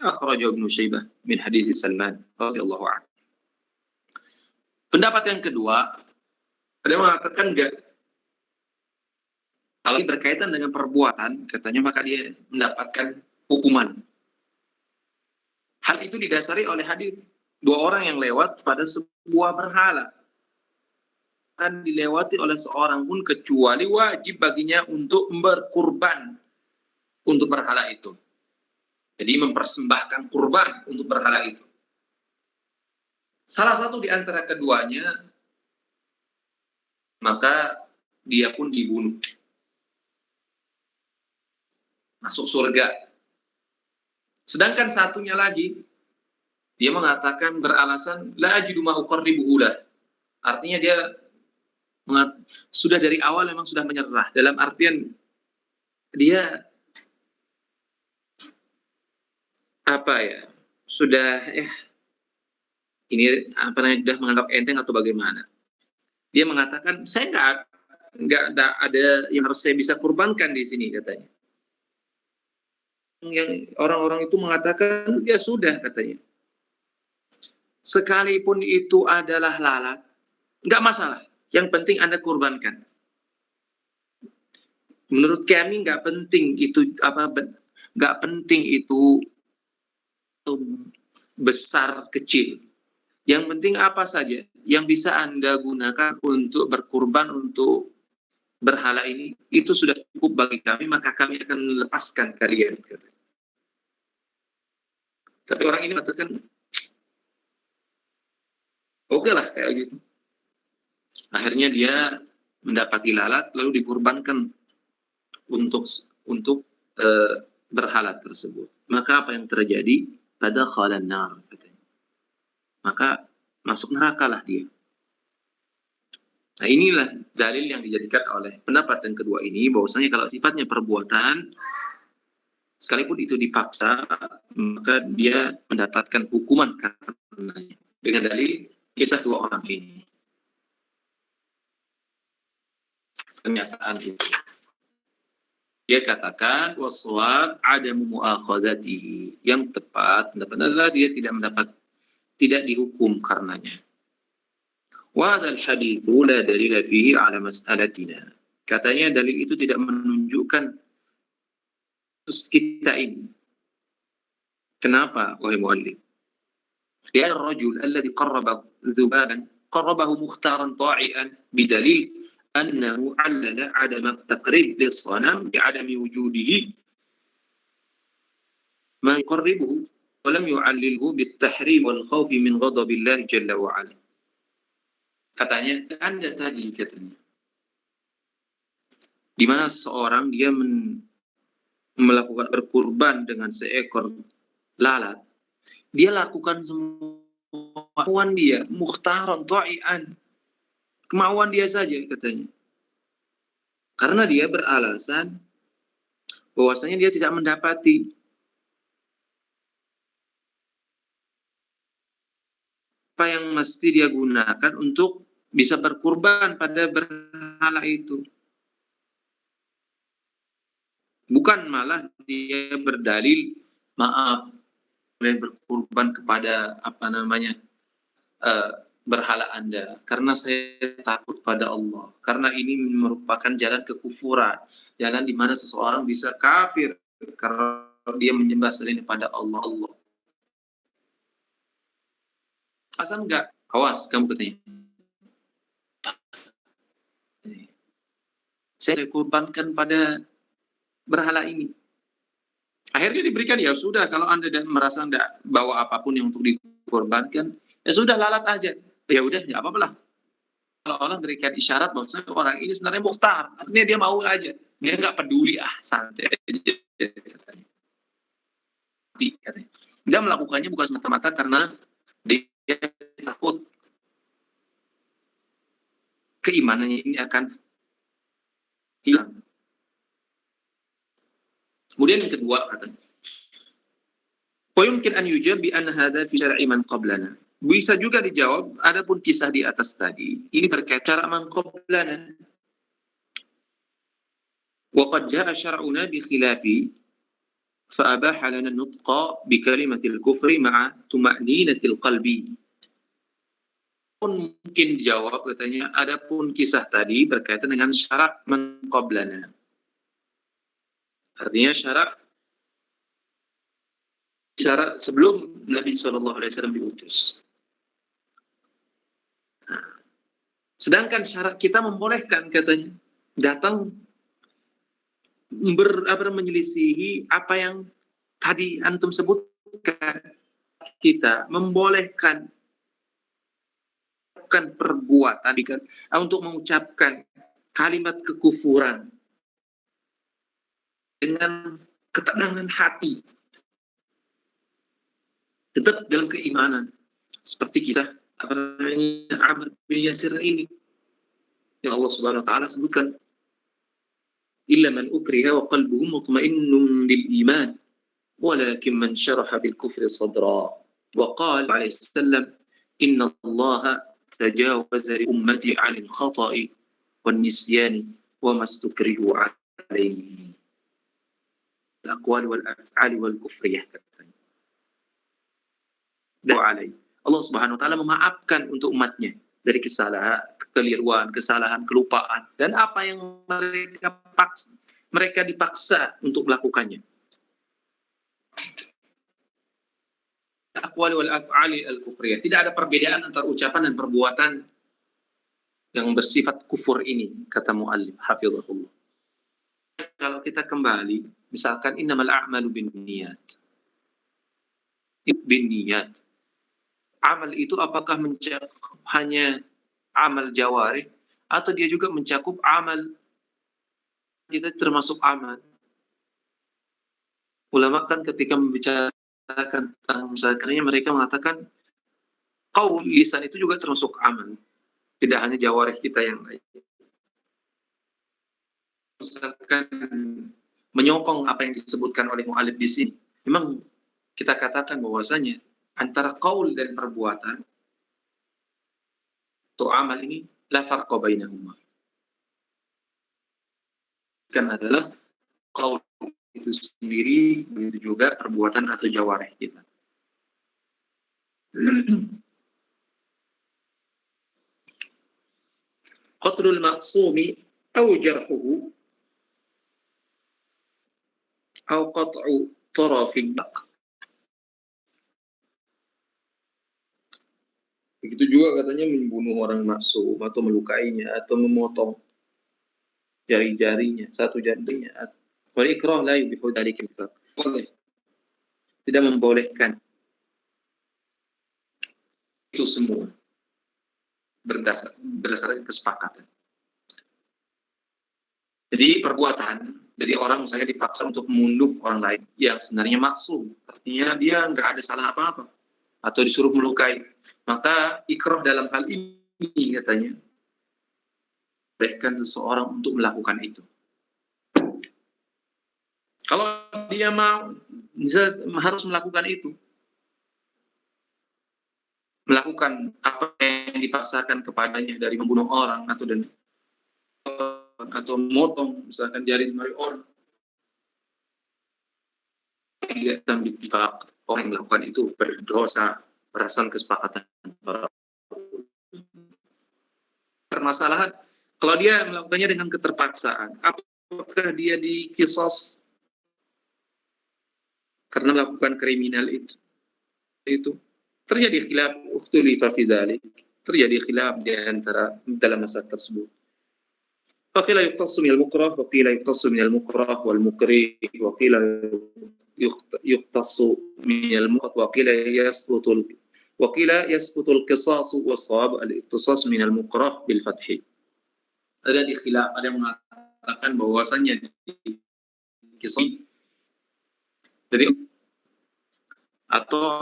أخرجه ابن شيبة من حديث سلمان رضي الله عنه. Pendapat yang kedua, ada yang mengatakan enggak. Kalau berkaitan dengan perbuatan, katanya maka dia mendapatkan hukuman. Hal itu didasari oleh hadis dua orang yang lewat pada sebuah berhala. Akan dilewati oleh seorang pun kecuali wajib baginya untuk berkurban untuk berhala itu. Jadi mempersembahkan kurban untuk berhala itu. Salah satu di antara keduanya, maka dia pun dibunuh. Masuk surga. Sedangkan satunya lagi, dia mengatakan beralasan, la ajidu ma uqarribuhu lah. Artinya dia sudah dari awal memang sudah menyerah. Dalam artian, dia sudah ini sudah menganggap enteng atau bagaimana. Dia mengatakan, saya nggak ada yang harus saya bisa kurbankan di sini, katanya. Yang orang-orang itu mengatakan, ya sudah, katanya. Sekalipun itu adalah lalat, nggak masalah. Yang penting Anda kurbankan. Menurut kami nggak penting itu besar kecil. Yang penting apa saja yang bisa Anda gunakan untuk berkurban untuk berhala ini, itu sudah cukup bagi kami, maka kami akan melepaskan kalian. Katanya. Tapi orang ini mengatakan, oke lah kayak gitu. Akhirnya dia mendapati lalat lalu dikurbankan untuk berhala tersebut. Maka apa yang terjadi? Pada khalan nar, katanya. Maka masuk nerakalah dia. Nah, inilah dalil yang dijadikan oleh pendapat yang kedua ini, bahwasanya kalau sifatnya perbuatan, sekalipun itu dipaksa, maka dia mendapatkan hukuman karenanya. Dengan dalil kisah dua orang ini. Pernyataan itu. Dia katakan, waswab adamu mu'akhadatihi. Yang tepat, adalah dia tidak dihukum karenanya. Wa hadzal haditsu la dalila fihi ala mas'alatina. Katanya dalil itu tidak menunjukkan kasus kita ini. Kenapa wahai muallif? Ya ar-rajul alladhi qarraba dhubaban qarrabahu mukhtaran ta'ian bidalil annahu 'allala 'adama at-taqrib lis-sanam bi'adami wujudihi ma yuqarribuhu wa lam yu'allilhu bit-tahrim wal khawfi min ghadabillahi jalla wa 'ala. Katanya, Anda tadi katanya, di mana seorang dia melakukan berkurban dengan seekor lalat, dia lakukan semua kemauan dia, mukhtaran, ta'ian, kemauan dia saja katanya. Karena dia beralasan bahwasanya dia tidak mendapati apa yang mesti dia gunakan untuk bisa berkurban pada berhala itu. Bukan malah dia berdalil, maaf, boleh berkurban kepada berhala Anda, karena saya takut pada Allah, karena ini merupakan jalan kekufuran, jalan di mana seseorang bisa kafir karena dia menyembah selain pada Allah. Asal enggak, awas kamu katanya. Saya kurbankan pada berhala ini. Akhirnya diberikan, ya sudah, kalau Anda merasa tidak bawa apapun yang untuk dikorbankan, ya sudah, lalat aja. Ya udah, ya apa-apa lah. Kalau Allah berikan isyarat bahwa orang ini sebenarnya mukhtar, artinya dia mau aja. Dia nggak peduli, santai aja katanya. Dia melakukannya bukan semata-mata karena dia takut keimanannya ini akan hilang. Kemudian yang kedua katanya, wa yumkin an yujab bi anna hadha fi syar'i man qablana. Bisa juga dijawab, adapun kisah di atas tadi ini berkait cara man qablana. Wa qad jaa syar'una bi khilafi fa abaha lana an-nutqa bi kalimatil kufri ma'a tuma'ninatil qalbi. mungkin dijawab katanya, adapun kisah tadi berkaitan dengan syarat man qablana. Artinya syarat sebelum Nabi SAW diutus. Sedangkan syarat kita membolehkan katanya datang menyelisihi apa yang tadi antum sebutkan. Kita membolehkan perbuatan untuk mengucapkan kalimat kekufuran dengan ketenangan hati, tetap dalam keimanan, seperti kisah Amr bin Yasir ini yang Allah Subhanahu wa taala sebutkan, illa man ukriha wa qalbuhu mutmainnun bil iman walakin man syaraha bil kufri sadra wa qala alaihi salam inna Allah tajawaza li ummati 'anil khata'i wan nisyani wa mastukrihu 'alaihi al-aqwal wal af'ali wal kufriyah. Allah Subhanahu wa taala memaafkan untuk umatnya dari kesalahan, kekeliruan, kesalahan, kelupaan, dan apa yang mereka dipaksa untuk melakukannya. Aqwali wal af'ali al-kufriyah. Tidak ada perbedaan antara ucapan dan perbuatan yang bersifat kufur ini, kata muallif hafizahullah. Kalau kita kembali, misalkan innamal a'malu binniyat. Binniyat. Amal itu apakah mencakup hanya amal jawarih atau dia juga mencakup amal kita termasuk amal. Ulama kan ketika membicarakan tentang misalkan mereka mengatakan qaul lisan itu juga termasuk amal. Tidak hanya jawarih kita yang lain. Misalkan menyokong apa yang disebutkan oleh mu'alif di sini. Memang kita katakan bahwasanya antara qaul dan perbuatan atau amal ini la farqa bainahuma. Kan adalah qaul itu sendiri, begitu juga perbuatan atau jawarih kita. Qatlul maqsumi aw jarhuhu aw qat'u tarafin. Begitu juga katanya membunuh orang maksum atau melukainya atau memotong jari-jarinya, satu jarinya. Wal ikrah la yubihu dzalika mutlaq. Boleh. Tidak membolehkan itu semua berdasarkan kesepakatan. Jadi perbuatan dari orang misalnya dipaksa untuk membunuh orang lain yang sebenarnya maksum, artinya dia nggak ada salah apa-apa, atau disuruh melukai, maka ikrah dalam hal ini katanya bolehkan seseorang untuk melakukan itu. Kalau dia mau harus melakukan itu, melakukan apa yang dipaksakan kepadanya dari membunuh orang atau memotong misalkan jari jari orang, dia tambah orang yang melakukan itu berdosa berdasarkan kesepakatan. Permasalahan kalau dia melakukannya dengan keterpaksaan, apakah dia dikisos karena melakukan kriminal itu terjadi khilaf ukhtulifa fi dzalik, terjadi khilaf di antara dalam masalah tersebut. Faqila yuqtassu minal mukrah wa qila yuqtassu minal mukrah wal mukrih wa qila yuqtassu minal mukrah wa qila yasqutul qisas wa shawab al-iqtisas minal mukrah bil fath. Ada di khilaf, ada yang mengatakan bahwasanya kisah dari atau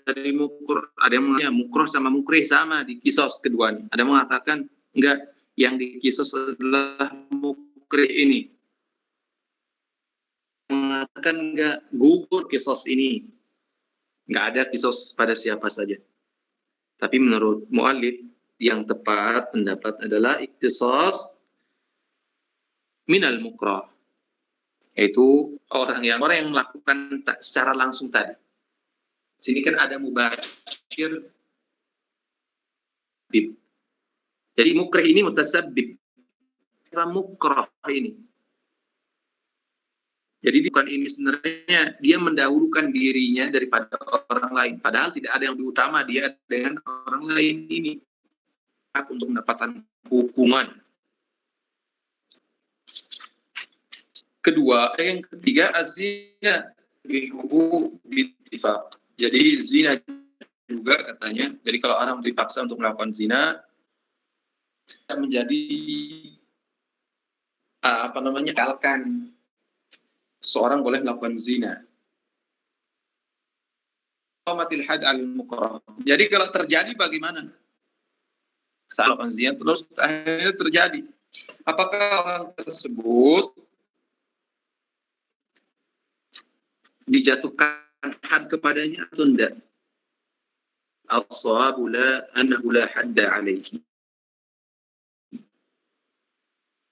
dari mukrah, ada yang mengatakan mukrah sama mukrih sama di kisos keduanya. Ada yang mengatakan enggak, yang di kisos adalah mukrih ini. Mengatakan enggak, gugur kisos ini. Enggak ada kisos pada siapa saja. Tapi menurut mu'allif yang tepat pendapat adalah iktisas minal mukrah, yaitu orang yang melakukan secara langsung tadi. Sini kan ada mubashir mutasabbib. Jadi mukrih ini mutasabbib. Mukrah ini. Jadi bukan ini sebenarnya dia mendahulukan dirinya daripada orang lain. Padahal tidak ada yang lebih utama dia dengan orang lain ini. Hak untuk mendapatkan hukuman. Kedua, yang ketiga, azina bihubu bittifaq. Jadi zina juga katanya. Jadi kalau orang dipaksa untuk melakukan zina, menjadi kalkan seorang boleh melakukan zina. Qamatil had al-mukrah. Jadi kalau terjadi bagaimana? Saat melakukan zina terus akhirnya terjadi. Apakah orang tersebut dijatuhkan had kepadanya atau tidak? As-shawabu la annahu la hadda alaihi.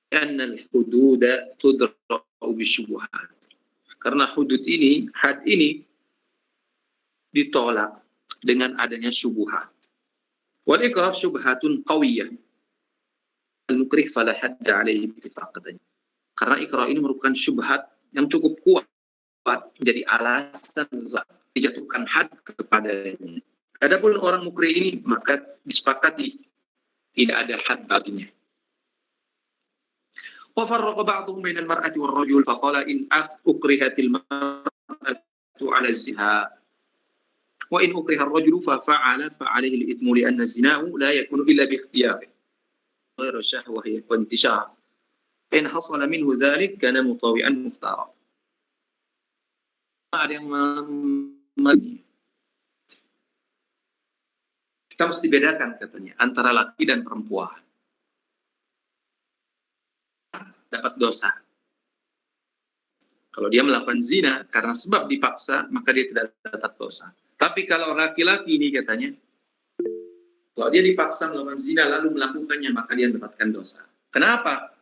Karena hudud tudra'u bisyubuhat. Karena hudud ini, had ini ditolak dengan adanya syubhat. Wal ikrah syubhatun qawiyah. Al-mukrih fala hadda alaihi ittifaq katanya. Karena ikrah ini merupakan syubhat yang cukup kuat menjadi alasan dijatuhkan had kepadanya. Adapun orang mukrih ini maka disepakati tidak ada had baginya. وفرق بعضهم بين المرأة والرجل فقال إن أكرهت المرأة على الزنا وإن أكره الرجل ففعل فعليه الإثم لأن الزنا لا يكون إلا باختياره غير الشهوة وانتشار فإن حصل منه ذلك كان مطاوعا مختارا. Kita mesti bedakan katanya antara laki dan perempuan. Dapat dosa. Kalau dia melakukan zina karena sebab dipaksa, maka dia tidak dapat dosa. Tapi kalau laki-laki ini katanya, kalau dia dipaksa melakukan zina lalu melakukannya, maka dia mendapatkan dosa. Kenapa?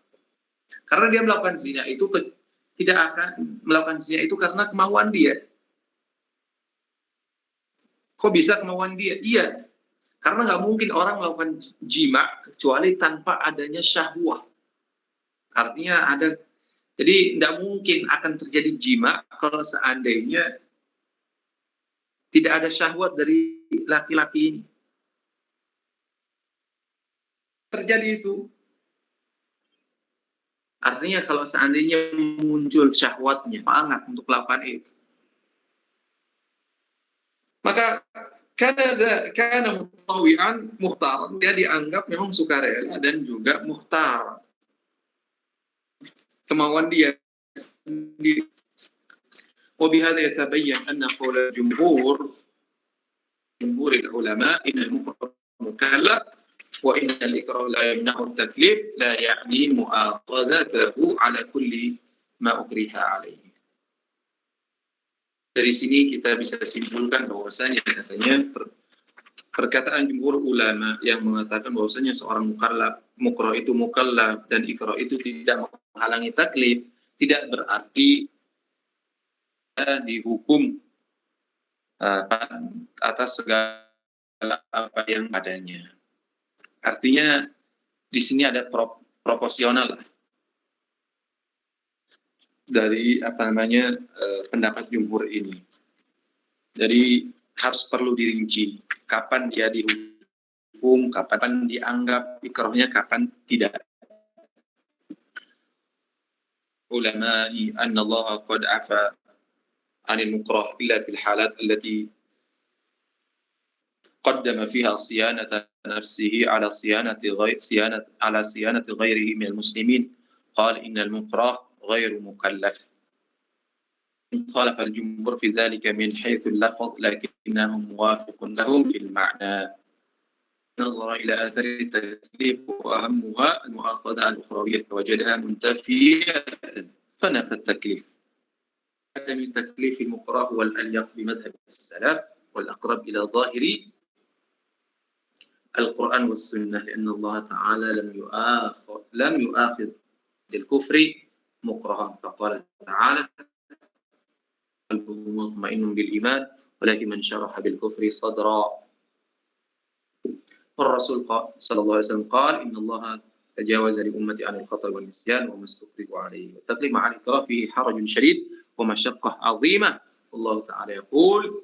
Karena dia melakukan zina itu tidak akan melakukan zina itu karena kemauan dia. Kok bisa kemauan dia? Iya. Karena nggak mungkin orang melakukan jima kecuali tanpa adanya syahwah. Artinya ada, jadi tidak mungkin akan terjadi jima kalau seandainya tidak ada syahwat dari laki-laki ini. Terjadi itu. Artinya kalau seandainya muncul syahwatnya, semangat untuk melakukan itu. Maka karena mutawian mukhtar, dia dianggap memang sukarela dan juga mukhtar. Kemauan dia sendiri. وبهذا يتبين أن قول جمهور العلماء إن المكره مكلف وإن الإكراه لا يمنع التكليف لا يعني مؤاخذته على كل ما أكره عليه. Dari sini kita bisa simpulkan bahwasanya katanya perkataan jumhur ulama yang mengatakan bahwasanya seorang mukrah itu mukallaf dan ikrah itu tidak menghalangi taklif, tidak berarti dihukum atas segala apa yang adanya. Artinya di sini ada proporsional lah dari pendapat jumhur ini. Jadi harus perlu dirinci kapan dia dihukum, kapan dianggap ikrahnya, kapan tidak. Ulama'i anna Allah qad afa 'anil mukrah illa fil halat allati qaddama fiha siyanata nafsihi ala siyanati ghairihi min al-muslimin qala innal mukrah ghairu mukallaf. خالف الجمهور في ذلك من حيث اللفظ لكنه موافق لهم في المعنى نظر إلى آثار التكليف وأهمها المؤاخذة الأخروية فوجدها منتفية فنفى التكليف. عدم التكليف المكره هو الأليق بمذهب السلف والأقرب إلى ظاهر القرآن والسنة لأن الله تعالى لم يؤاخذ للكفر مكرها فقال تعالى قلبه مطمئن بالإيمان ولكن من شرح بالكفر صدرا والرسول صلى الله عليه وسلم قال إن الله تجاوز لأمتي عن الخطأ والنسيان وما استكرهوا عليه. والتكليف مع الإكراه فيه حرج شديد ومشقة عظيمة. والله تعالى يقول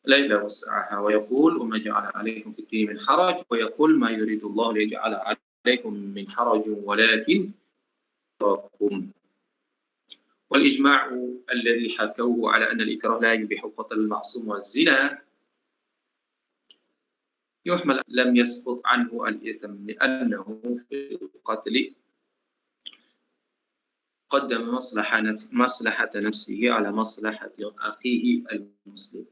ليلة وسعها، ويقول وما جعل عليكم في الدين من حرج، ويقول ما يريد الله ليجعل عليكم من حرج ولكن يراكم. والإجماع الذي حكوه على أن الإكراه لا يبيح قتل المعصوم والزنا يحمل لم يسقط عنه الإثم، لأنه في القتل قدم مصلحة نفسه على مصلحة أخيه المسلم.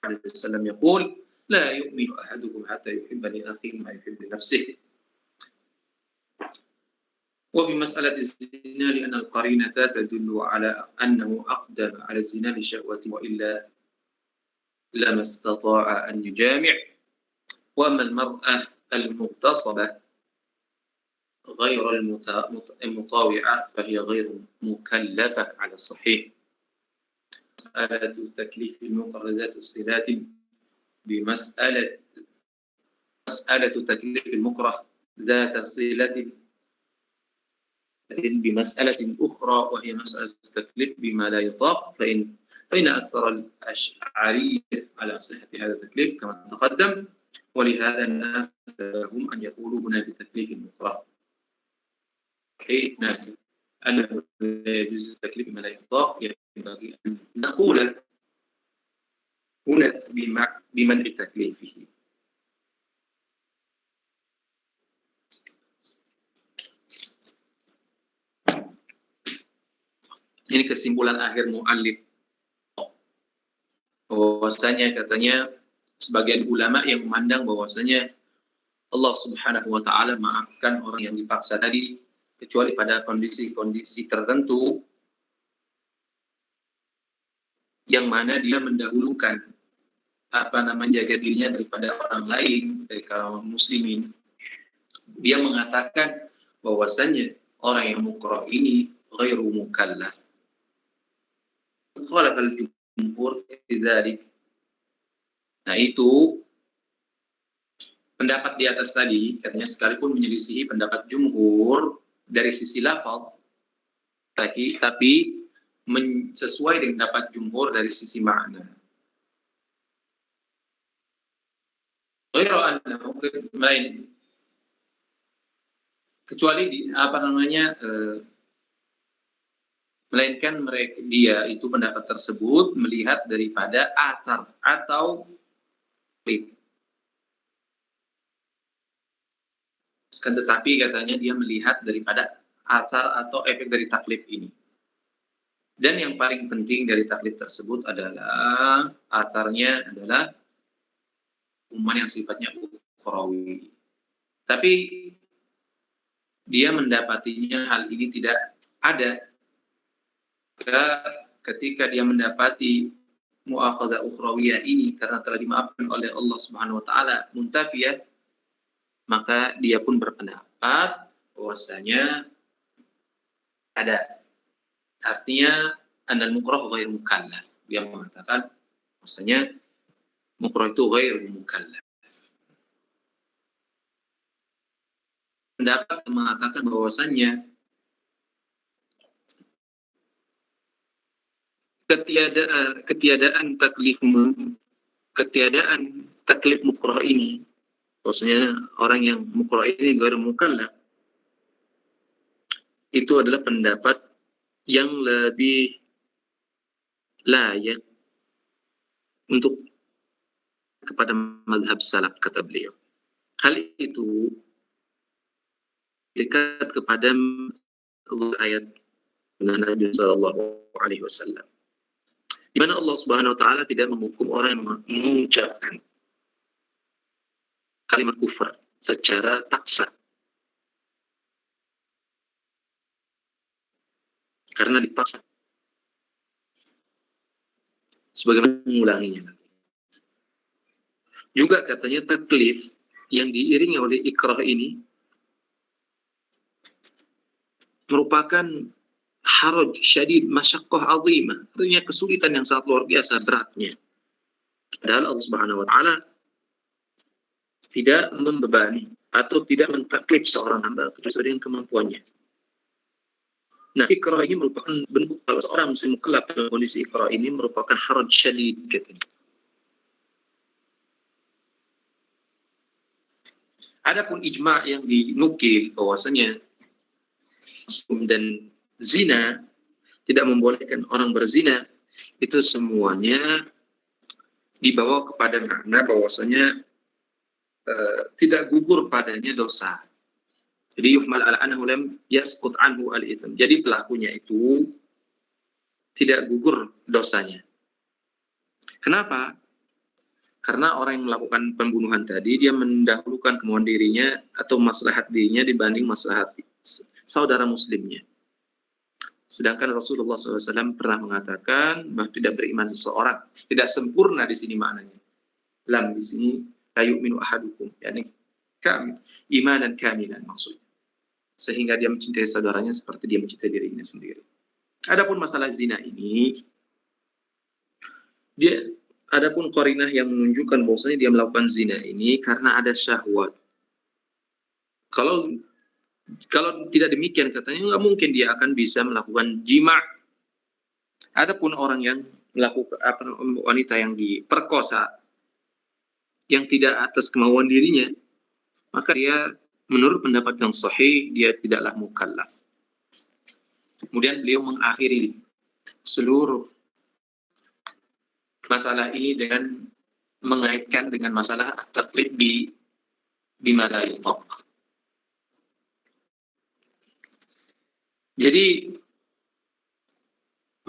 عليه السلام يقول لا يؤمن أحدكم حتى يحب لأخيه ما يحب لنفسه. وبمسألة الزنا لأن القرينة تدل على أنه أقدم على الزنا لشهوة، وإلا لما استطاع أن يجامع. وأما المرأة المغتصبة غير المطاوعة فهي غير مكلفة على الصحيح. مسألة تكليف المكره ذات صلات بمسألة تكليف المكره ذات صلة بمسألة أخرى، وهي مسألة التكليف بما لا يطاق، فإن أكثر الأشعرية على صحة هذا التكليف كما تقدم، ولهذا الناس هم أن يقولوا هنا بتكليف المكره، هناك أنه لا يجوز التكليف بما لا يطاق، ينبغي أن نقول هنا بمنع تكليفه. Ini kesimpulan akhir mu'allif, bahwasanya katanya sebagian ulama yang memandang bahwasanya Allah Subhanahu wa taala maafkan orang yang dipaksa tadi kecuali pada kondisi-kondisi tertentu yang mana dia mendahulukan menjaga dirinya daripada orang lain, dari kalangan muslimin. Dia mengatakan bahwasanya orang yang mukrah ini ghairu mukallaf. Khalaf al-jumhur fi dzalik. Nah, itu pendapat di atas tadi katanya sekalipun menyelisihi pendapat jumhur dari sisi lafaz, tapi sesuai dengan pendapat jumhur dari sisi makna. Ghairu annahu lain, kecuali melainkan dia itu pendapat tersebut melihat daripada asar atau kan, tetapi katanya dia melihat daripada asar atau efek dari taklif ini. Dan yang paling penting dari taklif tersebut adalah asarnya adalah hukuman yang sifatnya ukhrawi. Tapi dia mendapatinya hal ini tidak ada ketika dia mendapati mu'akhadzah ukhrawiyah ini karena telah dimaafkan oleh Allah Subhanahu wa taala muntafiyah, maka dia pun berpendapat bahwasanya ada, artinya anal mukrah ghair mukallaf. Dia mengatakan bahwasanya mukrah itu ghair mukallaf. Pendapat mengatakan bahwasanya ketiadaan taklif mukrah ini, maksudnya orang yang mukrah ini ghair mukallaf, itu adalah pendapat yang lebih layak untuk kepada mazhab salaf, kata beliau. Hal itu dekat kepada ayat Nabi sallallahu alaihi wasallam, di mana Allah Subhanahu wa taala tidak menghukum orang yang mengucapkan kalimat kufur secara paksa karena dipaksa, sebagaimana mengulanginya. Juga katanya taklif yang diiringi oleh ikrah ini merupakan haraj syadid, masyaqqah azimah, artinya kesulitan yang sangat luar biasa beratnya. Padahal Allah Subhanahu wa taala tidak membebani atau tidak mentaklif seorang hamba sesuai dengan kemampuannya. Nah, ikrah ini merupakan bentuk kalau seorang muslim mukallaf dalam kondisi ikrah ini merupakan haraj syadid katanya. Adapun ijma' yang dinukil bahwasanya dan zina tidak membolehkan orang berzina, itu semuanya dibawa kepada makna bahwasanya tidak gugur padanya dosa. Jadi yuhmal ala annahu lam yasqut anhu al-itsm. Jadi pelakunya itu tidak gugur dosanya. Kenapa? Karena orang yang melakukan pembunuhan tadi dia mendahulukan kemauan dirinya atau maslahat dirinya dibanding maslahat saudara muslimnya. Sedangkan Rasulullah SAW pernah mengatakan bahwa tidak beriman seseorang, tidak sempurna di sini maknanya. Lam di sini la yu'minu ahadukum, yakni imanan kamilan maksudnya. Sehingga dia mencintai saudaranya seperti dia mencintai dirinya sendiri. Adapun masalah zina ini, adapun qarinah yang menunjukkan bahwasanya dia melakukan zina ini karena ada syahwat. Kalau tidak demikian katanya nggak mungkin dia akan bisa melakukan jima'. Adapun orang yang melakukan wanita yang diperkosa yang tidak atas kemauan dirinya, maka dia menurut pendapat yang sahih dia tidaklah mukallaf. Kemudian beliau mengakhiri seluruh masalah ini dengan mengaitkan dengan masalah at-taqlid bima la yutaq. Jadi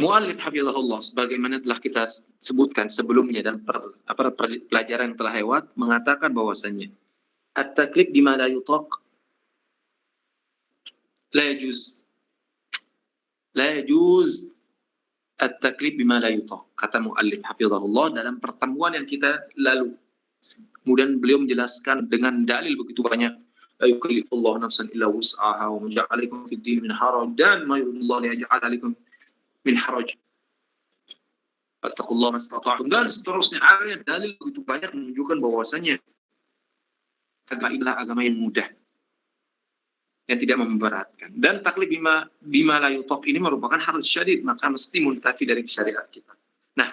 mu'allif hafizahullah sebagaimana telah kita sebutkan sebelumnya dan pelajaran yang telah lewat mengatakan bahwasannya at-taqlid bima la yutaq la yajuz at-taqlid bima la yutaq, kata mu'allif hafizahullah dalam pertemuan yang kita lalu. Kemudian beliau menjelaskan dengan dalil begitu banyak, la yukallifullahu nafsan illa wus'aha wa ma ja'ala 'alaikum fid din min haraj, dan ma yuridullahu liyaj'ala 'alaikum min haraj fattaqullaha mastata'tum, dan seterusnya. Ada dalil begitu banyak menunjukkan bahwasanya agama inilah agama yang mudah, yang tidak memberatkan. Dan taklif bima la yutaq ini merupakan haraj syadid, maka mesti muntafi dari syariat kita. Nah,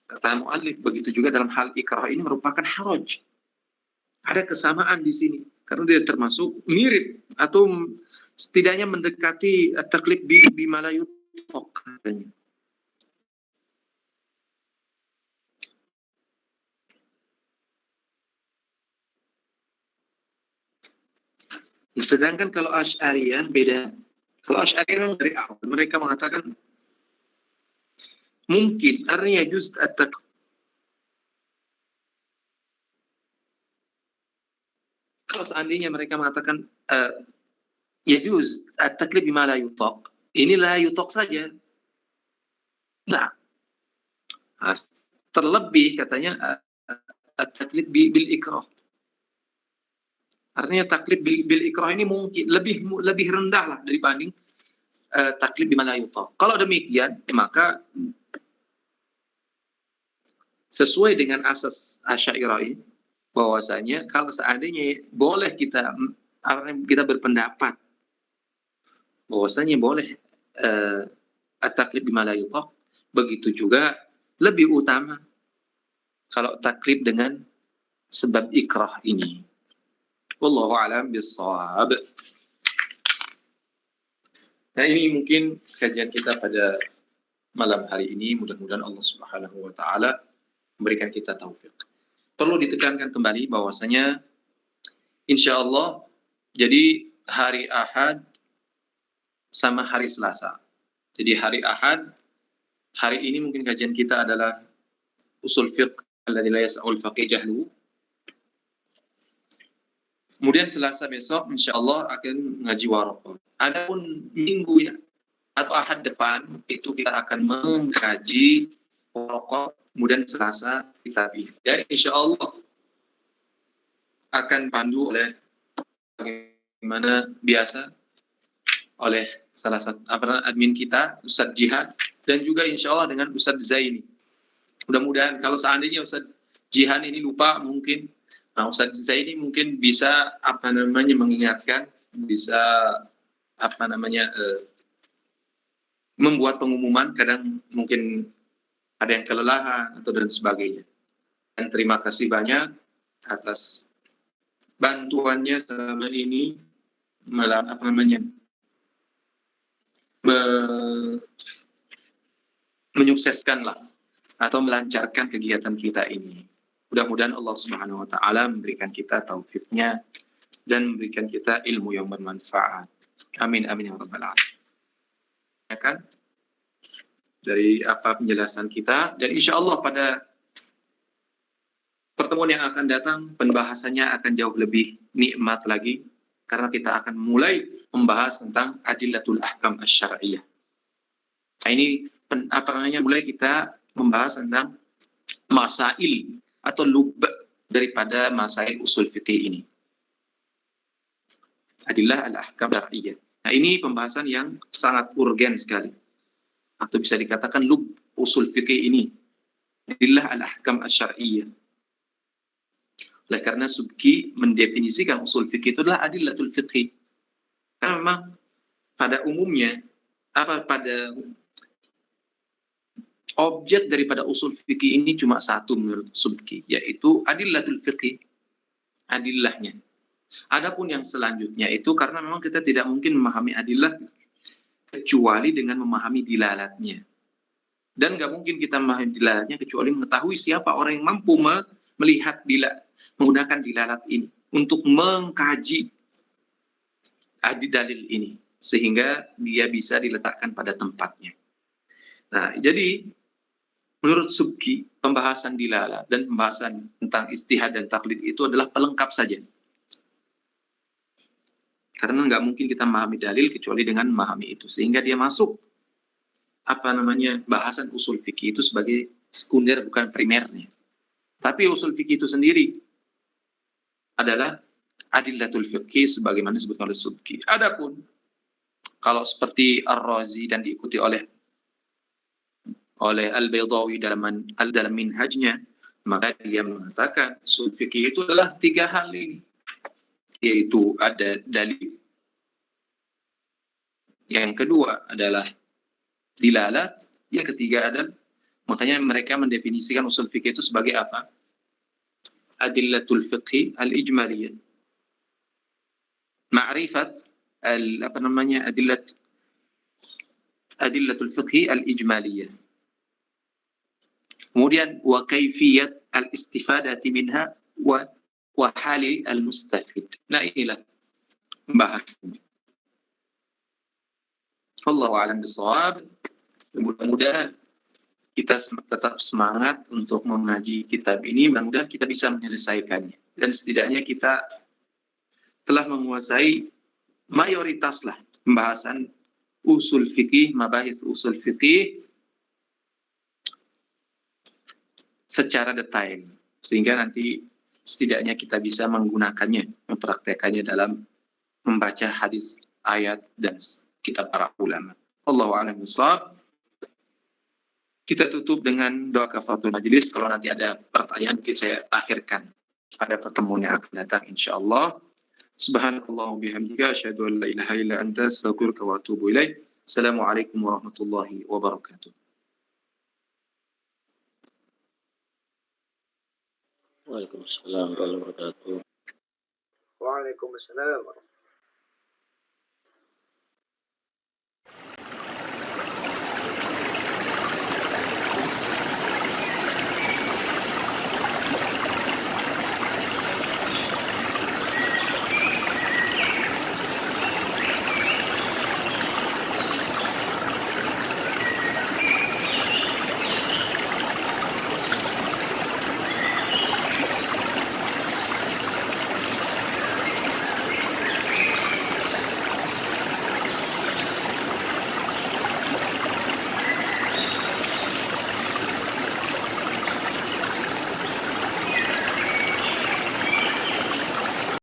kata mu'allif begitu juga dalam hal ikrah ini merupakan haraj. Ada kesamaan di sini karena dia termasuk mirip atau setidaknya mendekati taklif bima la yutaq katanya. Sedangkan kalau Asy'ariyah beda. Kalau Asy'ariyah dari awal mereka mengatakan mungkin artinya juz at-taqlid. Kalau seandainya mereka mengatakan yajuz at-taqlid bima la yutaq, ini la yutaq saja. Nah, terlebih katanya at-taqlid bil ikrah. Artinya taklif bil ikrah ini mungkin lebih rendah lah dibanding taklif bima la yutaq. Kalau demikian, maka sesuai dengan asas Asy'ariyah bahwasanya kalau seandainya boleh kita berpendapat bahwasanya boleh at-taklif bima la yutaq, begitu juga lebih utama kalau taklif dengan sebab ikrah ini. Wallahu a'lam bis-shawab. Nah, ini mungkin kajian kita pada malam hari ini. Mudah-mudahan Allah Subhanahu wa taala memberikan kita taufik. Perlu ditekankan kembali bahwasanya insyaallah jadi hari Ahad sama hari Selasa. Jadi hari Ahad hari ini mungkin kajian kita adalah usul fiqh alladzi la yas'ul faqih jahlu. Kemudian Selasa besok insyaallah akan ngaji waraqah. Adapun minggu atau Ahad depan itu kita akan mengkaji waraqah, kemudian Selasa kitab. Dan insyaallah akan pandu oleh bagaimana biasa oleh salah satu admin kita Ustadz Jihad dan juga insyaallah dengan Ustadz Zaini. Mudah-mudahan kalau seandainya Ustadz Jihan ini lupa mungkin. Nah, Ustaz saya ini mungkin bisa mengingatkan, bisa membuat pengumuman. Kadang mungkin ada yang kelelahan atau dan sebagainya. Dan terima kasih banyak atas bantuannya selama ini menyukseskanlah atau melancarkan kegiatan kita ini. Mudah-mudahan Allah Subhanahu wa taala memberikan kita taufiknya dan memberikan kita ilmu yang bermanfaat. Amin amin ya rabbal alamin. Ya kan? Dari apa penjelasan kita, dan insya Allah pada pertemuan yang akan datang pembahasannya akan jauh lebih nikmat lagi, karena kita akan mulai membahas tentang adillatul ahkam asy-syar'iyyah. Nah, ini mulai kita membahas tentang masail atau lub daripada masail usul fikih ini. Adillah al-ahkam syar'iyyah. Nah, ini pembahasan yang sangat urgen sekali. Atau bisa dikatakan lub usul fikih ini. Adillah al-ahkam asy-syar'iyyah. Oleh karena Subki mendefinisikan usul fikih itu adalah adillatul fiqhi. Karena memang pada umumnya pada objek daripada usul fikih ini cuma satu menurut Subki, yaitu adillatul fiqhi, adillahnya. Adapun yang selanjutnya itu karena memang kita tidak mungkin memahami adillah kecuali dengan memahami dilalatnya. Dan nggak mungkin kita memahami dilalatnya kecuali mengetahui siapa orang yang mampu melihat menggunakan dilalat ini untuk mengkaji dalil ini sehingga dia bisa diletakkan pada tempatnya. Nah, jadi menurut Subki, pembahasan dilalat dan pembahasan tentang istihad dan taklid itu adalah pelengkap saja. Karena nggak mungkin kita memahami dalil kecuali dengan memahami itu. Sehingga dia masuk bahasan usul fikih itu sebagai sekunder, bukan primernya. Tapi usul fikih itu sendiri adalah adillatul fiqhi sebagaimana disebutkan oleh Subki. Adapun kalau seperti Ar-Razi dan diikuti oleh Al-Baydawi dalam minhajnya, maka dia mengatakan usul fikih itu adalah 3 hal ini, yaitu ada dalil, yang kedua adalah dilalat, yang ketiga adalah, makanya mereka mendefinisikan usul fikih itu sebagai apa? Adillatul fiqhi al-ijmaliyah. Ma'rifat adillatul fiqhi al-ijmaliyah. Kemudian wa kaifiyat al-istifadati minha wa hali al-mustafid. Nah, inilah pembahasannya. Wallahu a'lam bishawab. Mudah-mudahan kita tetap semangat untuk mengaji kitab ini. Mudah-mudahan kita bisa menyelesaikannya. Dan setidaknya kita telah menguasai mayoritaslah pembahasan usul fikih, mabahis usul fikih secara detail. Sehingga nanti setidaknya kita bisa menggunakannya, mempraktekannya dalam membaca hadis, ayat, dan kitab para ulama. Allahu a'lam bishawab. Kita tutup dengan doa kafaratul majelis. Kalau nanti ada pertanyaan mungkin saya akhirkan pada pertemuan yang akan datang insyaallah. Subhanallah bihamdika asyhadu an la ilaha illa anta astaghfiruka wa atubu ilaik. Assalamualaikum warahmatullahi wabarakatuh. Waalaikumsalam warahmatullahi wabarakatuh. Waalaikumsalam warahmatullahi wabarakatuh.